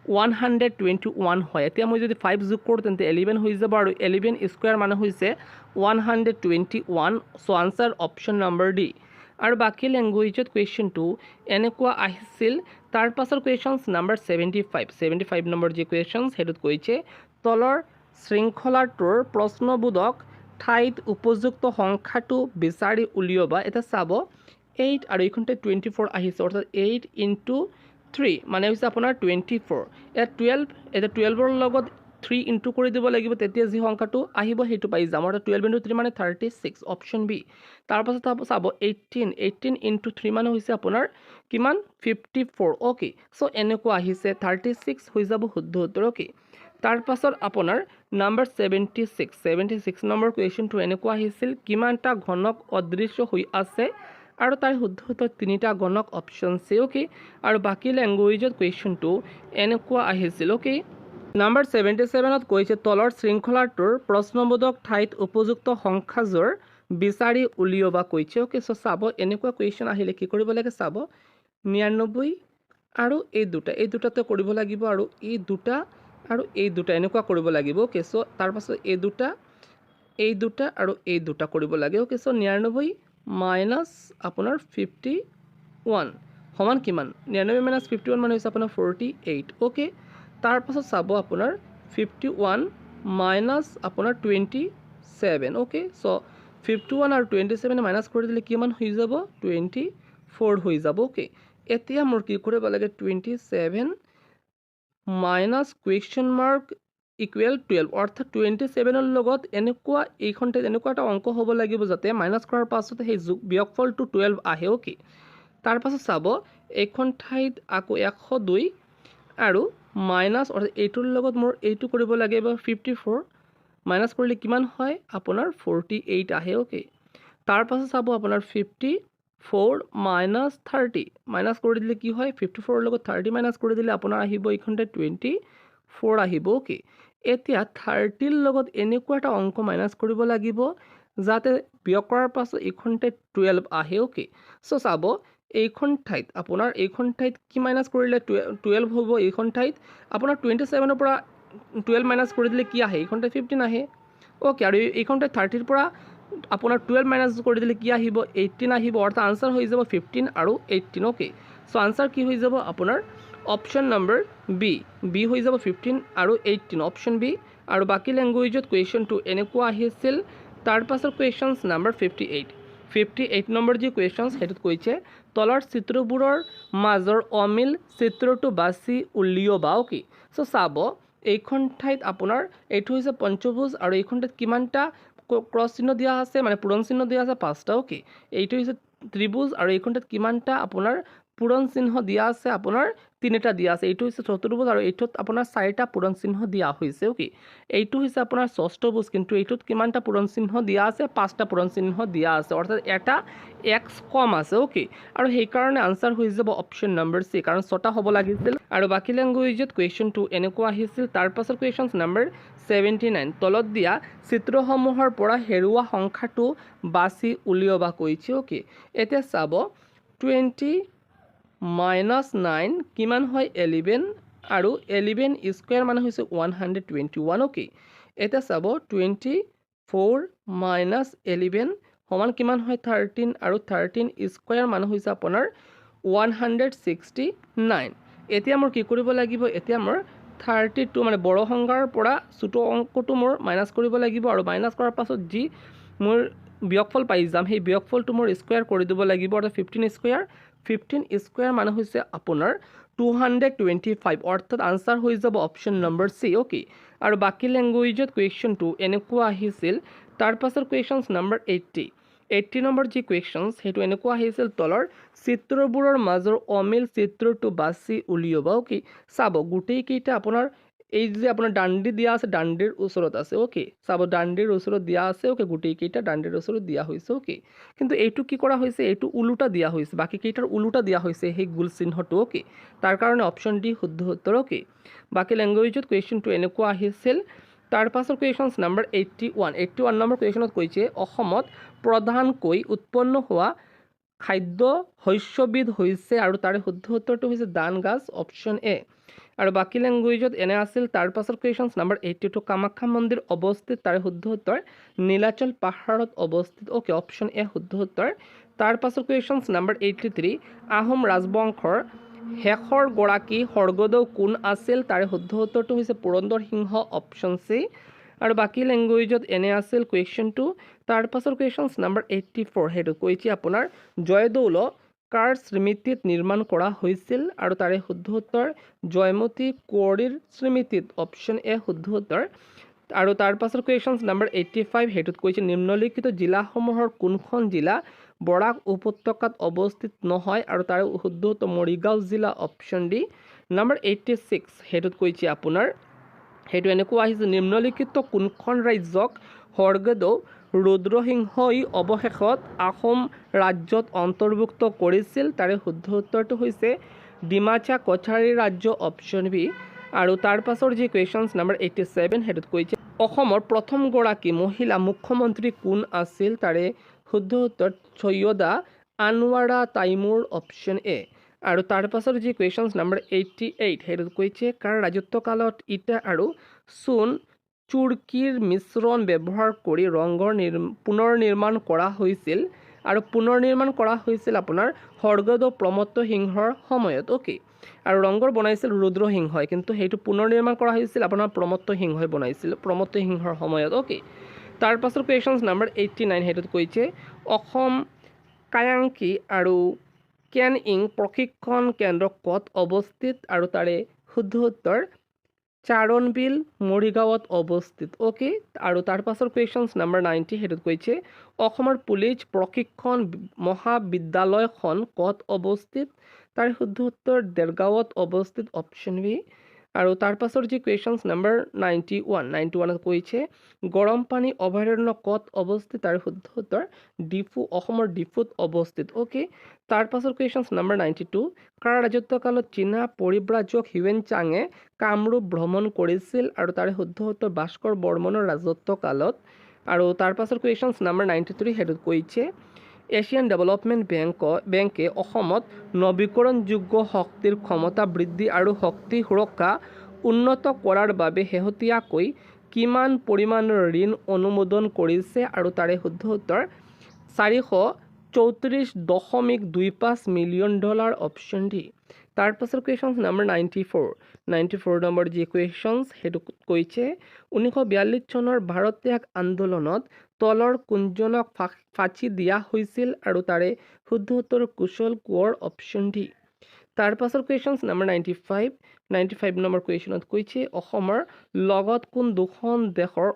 S1: 121 হয় এতিয়া মই যদি 5 যোগ কৰোঁ তেন্তে 11 হৈ যাব আৰু 11 স্কুৱাৰ মানে হৈছে 121 চ' আনসাৰ অপশ্যন নম্বৰ ডি আৰু বাকী লেংগুৱেজত কুৱেশ্যনটো এনেকুৱা আহিছিল তাৰ পাছৰ কুৱেশ্যনছ নাম্বাৰ 75 নম্বৰ যি কুৱেশ্যনছ সেইটোত কৈছে তলৰ শৃংখলাটোৰ প্ৰশ্নবোধক ঠাইত উপযুক্ত সংখ্যাটো বিচাৰি উলিয়াবা এটা চাব 8 আৰু এইখনতে 24 আহিছে অৰ্থাৎ 8 × 3 মানে হৈছে আপোনাৰ 24 ইয়াত 12 এতিয়া 12ৰ লগত 3 ইনটু কৰি দিব লাগিব তেতিয়া যি সংখ্যাটো আহিব সেইটো পাই যাম অৰ্থাৎ 12 × 3 মানে 36 অপশ্যন বি তাৰপাছত চাব 18 × 3 মানে হৈছে আপোনাৰ কিমান 54 অ'কে চ' এনেকুৱা আহিছে 36 হৈ যাব শুদ্ধ উত্তৰ অ'কে তাৰপাছত আপোনাৰ নাম্বাৰ 76 নম্বৰ কুৱেশ্যনটো এনেকুৱা আহিছিল কিমানটা ঘনক অদৃশ্য হৈ আছে আৰু তাৰ শুদ্ধ উত্তৰ তিনিটা গণক অপশ্যন চি অ'কে আৰু বাকী লেংগুৱেজত কুৱেশ্যনটো এনেকুৱা আহিছিল অ'কে নাম্বাৰ 77ত কৈছে তলৰ শৃংখলাটোৰ প্ৰশ্নবোধক ঠাইত উপযুক্ত সংখ্যাযোৰ বিচাৰি উলিয়াবা কৈছে অ'কে চ' চাব এনেকুৱা কুৱেশ্যন আহিলে কি কৰিব লাগে চাব 99 আৰু এই দুটাতে কৰিব লাগিব আৰু এই দুটা আৰু এই দুটা এনেকুৱা কৰিব লাগিব অ'কে চ' তাৰপাছত এই দুটা আৰু এই দুটা কৰিব লাগে অ'কে চ' 99 মাইনাছ আপোনাৰ 51 সমান কিমান 99 মাইনাছ 51 মানে হৈছে আপোনাৰ 48 অ'কে তাৰপাছত চাব আপোনাৰ 51 মাইনাছ আপোনাৰ 27 অ'কে চ' 51 আৰু 27 মাইনাছ কৰি দিলে কিমান হৈ যাব 24 হৈ যাব অ'কে এতিয়া মোৰ কি কৰিব লাগে 27 মাইনাছ কুৱেশ্যন মাৰ্ক ইকুৱেল 12 অৰ্থাৎ 27ৰ লগত এনেকুৱা এইখনতে এনেকুৱা এটা অংক হ'ব লাগিব যাতে মাইনাছ কৰাৰ পাছত সেই বিয়োগফলটো 12 আহে অ'কে তাৰপাছত চাব এইখন ঠাইত আকৌ 102 আৰু মাইনাছ অৰ্থাৎ এইটোৰ লগত মোৰ এইটো কৰিব লাগে বা 54 মাইনাছ কৰিলে কিমান হয় আপোনাৰ 48 আহে অ'কে তাৰপাছত চাব আপোনাৰ 54 মাইনাছ 30 মাইনাছ কৰি দিলে কি হয় 54ৰ লগত 30 মাইনাছ কৰি দিলে আপোনাৰ আহিব এইখনতে 24 আহিব অ'কে এতিয়া 30ৰ লগত এনেকুৱা এটা অংক মাইনাছ কৰিব লাগিব যাতে বিয়োগ কৰাৰ পাছত এইখনতে 12 আহে অ'কে চ' চাব এইখন ঠাইত আপোনাৰ কি মাইনাছ কৰিলে 12 হ'ব। এইখন ঠাইত আপোনাৰ 27ৰ পৰা 12 মাইনাছ কৰি দিলে কি আহে? এইখন ঠাইত 15 আহে। ওকে, আৰু এইখন ঠাইত 30ৰ পৰা আপোনাৰ 12 মাইনাছ কৰি দিলে কি আহিব? 18 আহিব। অৰ্থাৎ আনচাৰ হৈ যাব 15 আৰু 18। ওকে, চ' আনচাৰ কি হৈ যাব আপোনাৰ? অপশ্যন নম্বৰ বি হৈ যাব 15 আৰু 18, অপশ্যন বি। আৰু বাকী লেংগুৱেজত কুৱেশ্যনটো এনেকুৱা আহিছিল। তাৰ পাছত কুৱেশ্যনছ নাম্বাৰ 58 নম্বৰ যি কুৱেশ্যনছ সেইটোত কৈছে তলৰ চিত্ৰবোৰৰ মাজৰ অমিল চিত্ৰটো বাছি উলিয়াবা। অ'কে, চ' চাব এইখন ঠাইত আপোনাৰ এইটো হৈছে পঞ্চভুজ আৰু এইখন ঠাইত কিমানটা ক্ৰছ চিহ্ন দিয়া আছে, মানে পূৰণ চিহ্ন দিয়া আছে? 5টা। অ'কে, এইটো হৈছে ত্ৰিভুজ আৰু এইখন ঠাইত কিমানটা আপোনাৰ পূৰণ চিহ্ন দিয়া আছে? আপোনাৰ 3টা দিয়া আছে। এইটো হৈছে চতুৰ্ভুজ আৰু এইটোত আপোনাৰ 4টা পূৰণ চিহ্ন দিয়া হৈছে। অ'কে, এইটো হৈছে আপোনাৰ ষষ্ঠভুজ, কিন্তু এইটোত কিমানটা পূৰণ চিহ্ন দিয়া আছে? 5টা পূৰণ চিহ্ন দিয়া আছে, অৰ্থাৎ এটা এক্স কম আছে। অ'কে, আৰু সেইকাৰণে আনচাৰ হৈ যাব অপশ্যন নম্বৰ চি, কাৰণ 6টা হ'ব লাগিছিল। আৰু বাকী লেংগুৱেজত কুৱেশ্যনটো এনেকুৱা আহিছিল। তাৰ পাছত কুৱেশ্যনছ নাম্বাৰ 79 তলত দিয়া চিত্ৰসমূহৰ পৰা হেৰুৱা সংখ্যাটো বাছি উলিয়াবা কৈছে। অ'কে, এতিয়া চাব 20 - 9 কিমান হয়? 11, আৰু 11 স্কুৱেৰ মানে হৈছে 121। অ'কে, এতিয়া চাব 24 - 11 সমান কিমান হয়? 13, আৰু 13 স্কুৱেৰ মানে হৈছে আপোনাৰ 169। এতিয়া মোৰ কি কৰিব লাগিব? এতিয়া মোৰ 32 মানে বড় সংখ্যাৰ পৰা ছোটো অংকটো মোৰ মাইনাছ কৰিব লাগিব, আৰু মাইনাছ কৰাৰ পাছত যি মোৰ বিয়োগফল পাই যাম সেই বিয়োগফলটো মোৰ স্কুৱেৰ কৰি দিব লাগিব, অৰ্থাৎ 15 স্কুৱেৰ মানে হৈছে আপোনাৰ 225, অৰ্থাৎ আনচাৰ হৈ যাব অপশ্যন নম্বৰ চি। অ'কে, আৰু বাকী লেংগুৱেজত কুৱেশ্যনটো এনেকুৱা আহিছিল। তাৰ পাছত কুৱেশ্যনছ নাম্বাৰ 80 নম্বৰ যি কুৱেশ্যনছ সেইটো এনেকুৱা আহিছিল। তলৰ চিত্ৰবোৰৰ মাজৰ অমিল চিত্ৰটো বাছি উলিয়াবা। অ'কে, চাব গোটেইকেইটা আপোনাৰ এই যে আপোনাৰ দাণ্ডি দিয়া আছে, দাণ্ডিৰ ওচৰত আছে। অ'কে, চাব দাণ্ডিৰ ওচৰত দিয়া আছে। অ'কে, গোটেইকেইটা দাণ্ডিৰ ওচৰত দিয়া হৈছে। অ'কে, কিন্তু এইটো কি কৰা হৈছে? এইটো ওলোটা দিয়া হৈছে, বাকীকেইটাৰ ওলোটা দিয়া হৈছে সেই গোল চিহ্নটো। অ'কে, তাৰ কাৰণে অপশ্যন ডি শুদ্ধ উত্তৰ। অ'কে, বাকী লেংগুৱেজত কুৱেশ্যনটো এনেকুৱা আহিছিল। তাৰ পাছৰ কুৱেশ্যনছ নাম্বাৰ 81 নম্বৰ কুৱেশ্যনত কৈছে অসমত প্ৰধানকৈ উৎপন্ন হোৱা খাদ্য শস্যবিধ হৈছে, আৰু তাৰে শুদ্ধ উত্তৰটো হৈছে ধান গাছ, অপশ্যন এ। আৰু বাকী লেংগুৱেজত এনে আছিল। তাৰ পাছৰ কুৱেশ্যনছ নাম্বাৰ 82 কামাখ্যা মন্দিৰ অৱস্থিত, তাৰে শুদ্ধ উত্তৰ নীলাচল পাহাৰত অৱস্থিত। অ'কে, অপশ্যন এ শুদ্ধ উত্তৰ। তাৰ পাছৰ কুৱেশ্যনছ নাম্বাৰ 83 আহোম ৰাজবংশৰ শেষৰ গৰাকী স্বৰ্গদেউ কোন আছিল? তাৰে শুদ্ধ উত্তৰটো হৈছে পুৰন্দৰ সিংহ, অপশ্যন চি। আৰু বাকী লেংগুৱেজত এনে আছিল কুৱেশ্যনটো। তাৰ পাছৰ কুৱেশ্যনছ নাম্বাৰ 84 সেইটো কৈছে আপোনাৰ জয়দৌল কাৰ স্মৃতিত নিৰ্মাণ কৰা হৈছিল? আৰু তাৰে শুদ্ধ উত্তৰ জয়মতী কুঁৱৰীৰ স্মৃতিত, অপশ্যন এ শুদ্ধ উত্তৰ। আৰু তাৰ পাছৰ কুৱেশ্যনছ নাম্বাৰ 85 সেইটোত কৈছে নিম্নলিখিত জিলাসমূহৰ কোনখন জিলা বৰাক উপত্যকাত অৱস্থিত নহয়? আৰু তাৰে শুদ্ধ উত্তৰ মৰিগাঁও জিলা, অপশ্যন ডি। নাম্বাৰ 86 সেইটোত কৈছে আপোনাৰ সেইটো এনেকুৱা আহিছে নিম্নলিখিত কোনখন ৰাজ্যক স্বৰ্গদেউ ৰুদ্ৰসিংহই অৱশেষত আহোম ৰাজ্যত অন্তৰ্ভুক্ত কৰিছিল? তাৰে শুদ্ধ উত্তৰটো হৈছে ডিমাচা কছাৰী ৰাজ্য, অপশ্যন বি। আৰু তাৰ পাছৰ যি কুৱেশ্যনছ নাম্বাৰ 87 সেইটোত কৈছে অসমৰ প্ৰথমগৰাকী মহিলা মুখ্যমন্ত্ৰী কোন আছিল? তাৰে শুদ্ধ উত্তৰ সৈয়দা আনৱাৰা তাইমুৰ, অপশ্যন এ। আৰু তাৰ পাছৰ যি কুৱেশ্যনছ নাম্বাৰ 88 সেইটোত কৈছে কাৰ ৰাজত্বকালত ইটা আৰু চূণ চুৰকিৰ মিশ্ৰণ ব্যৱহাৰ কৰি ৰংঘৰ পুনৰ নিৰ্মাণ কৰা হৈছিল? আৰু পুনৰ নিৰ্মাণ কৰা হৈছিল আপোনাৰ স্বৰ্গদেউ প্ৰমত্ত সিংহৰ সময়ত। অ'কে, আৰু ৰংঘৰ বনাইছিল ৰুদ্ৰসিংহই, কিন্তু সেইটো পুনৰ নিৰ্মাণ কৰা হৈছিল আপোনাৰ প্ৰমত্ত সিংহই বনাইছিল, প্ৰমত্ত সিংহৰ সময়ত। অ'কে, তাৰ পাছৰ কুৱেশ্যনছ নাম্বাৰ 89 সেইটোত কৈছে অসম কায়াংকি আৰু কেনইং প্ৰশিক্ষণ কেন্দ্ৰ ক'ত অৱস্থিত? আৰু তাৰে শুদ্ধ উত্তৰ চাৰণবিল, মৰিগাঁৱত অৱস্থিত। অ'কে, আৰু তাৰ পাছৰ কুৱেশ্যনছ নাম্বাৰ 90 সেইটোত কৈছে অসমৰ পুলিচ প্ৰশিক্ষণ মহাবিদ্যালয়খন ক'ত অৱস্থিত? তাৰ শুদ্ধ উত্তৰ দেৰগাঁৱত অৱস্থিত, অপশ্যন বি। আৰু তাৰ পাছৰ যি কুৱেশ্যনছ নাম্বাৰ 91 কৈছে গৰম পানী অভয়াৰণ্য ক'ত অৱস্থিত? তাৰ শুদ্ধ উত্তৰ ডিফু, অসমৰ ডিফুত অৱস্থিত। অ'কে, তাৰ পাছৰ কুৱেশ্যনছ নাম্বাৰ 92 কাৰ ৰাজত্বকালত চীনা পৰিব্ৰাজক হিউৱেন চাঙে কামৰূপ ভ্ৰমণ কৰিছিল? আৰু তাৰে শুদ্ধ উত্তৰ ভাস্কৰ বৰ্মনৰ ৰাজত্বকালত। আৰু তাৰ পাছৰ কুৱেশ্যনছ নাম্বাৰ 93 সেইটোত কৈছে এছিয়ান ডেভেলপমেণ্ট বেংকে অসমত নৱীকৰণযোগ্য শক্তিৰ ক্ষমতা বৃদ্ধি আৰু শক্তি সুৰক্ষা উন্নত কৰাৰ বাবে শেহতীয়াকৈ কিমান পৰিমাণৰ ঋণ অনুমোদন কৰিছে আৰু তাৰে শুদ্ধ উত্তৰ 434.25 মিলিয়ন ডলাৰ অপশ্যন ডি। তাৰ পাছৰ কুৱেশ্যন নম্বৰ 94 নম্বৰ যি কুৱেশ্যনছ সেইটো কৈছে 1942 চনৰ ভাৰত ত্যাগ আন্দোলনত তলৰ কোনজনক ফাঁচি দিয়া হৈছিল আৰু তাৰে শুদ্ধ উত্তৰ কুশল কোঁৱৰ অপশ্যন ডি। তাৰ পাছৰ কুৱেশ্যনছ নম্বৰ 95 নম্বৰ কুৱেশ্যনত কৈছে অসমৰ লগত কোন দুখন দেশৰ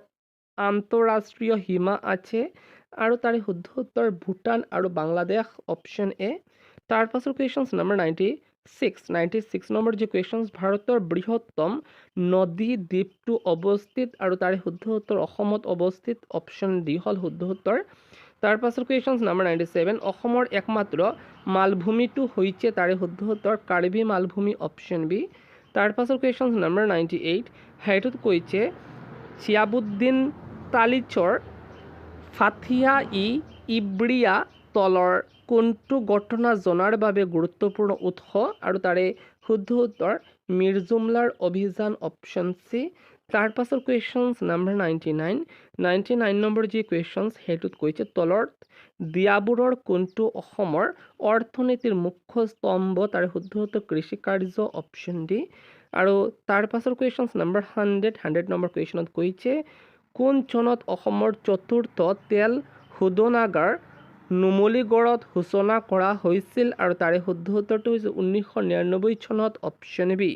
S1: আন্তঃৰাষ্ট্ৰীয় সীমা আছে আৰু তাৰে শুদ্ধ উত্তৰ ভূটান আৰু বাংলাদেশ অপশ্যন এ। তাৰ পাছৰ কুৱেশ্যনছ নম্বৰ 96 নম্বৰ যি কুৱেশ্যনছ ভাৰতৰ বৃহত্তম নদী দ্বীপটো অৱস্থিত আৰু তাৰে শুদ্ধ উত্তৰ অসমত অৱস্থিত অপশ্যন ডি হ'ল শুদ্ধ উত্তৰ। তাৰ পাছৰ কুৱেশ্যনছ নম্বৰ 97 অসমৰ একমাত্ৰ মালভূমিটো হৈছে তাৰে শুদ্ধ উত্তৰ কাৰ্বি মালভূমি অপশ্যন বি। তাৰ পাছৰ কুৱেশ্যনছ নম্বৰ 98 সেইটোত কৈছে চিয়াবুদ্দিন তালিচৰ ফাথিয়া ইব্ৰিয়া তলৰ কোনটো ঘটনা জনাৰ বাবে গুৰুত্বপূৰ্ণ উৎস আৰু তাৰে শুদ্ধ উত্তৰ মিৰ জুমলাৰ অভিযান অপশ্যন চি। তাৰ পাছৰ কুৱেশ্যনছ নম্বৰ 99 নম্বৰ যি কুৱেশ্যনছ সেইটোত কৈছে তলৰ দিয়াবোৰৰ কোনটো অসমৰ অৰ্থনীতিৰ মুখ্য স্তম্ভ তাৰে শুদ্ধ উত্তৰ কৃষি কাৰ্য অপশ্যন ডি। আৰু তাৰ পাছৰ কুৱেশ্যনছ নম্বৰ 100 নম্বৰ কুৱেশ্যনত কৈছে কোন চনত অসমৰ চতুৰ্থ তেল শোধনাগাৰ নুমলীগড়ত সূচনা কৰা হৈছিল আৰু তাৰে শুদ্ধ উত্তৰটো হৈছে 1999 চনত অপশ্যন বি।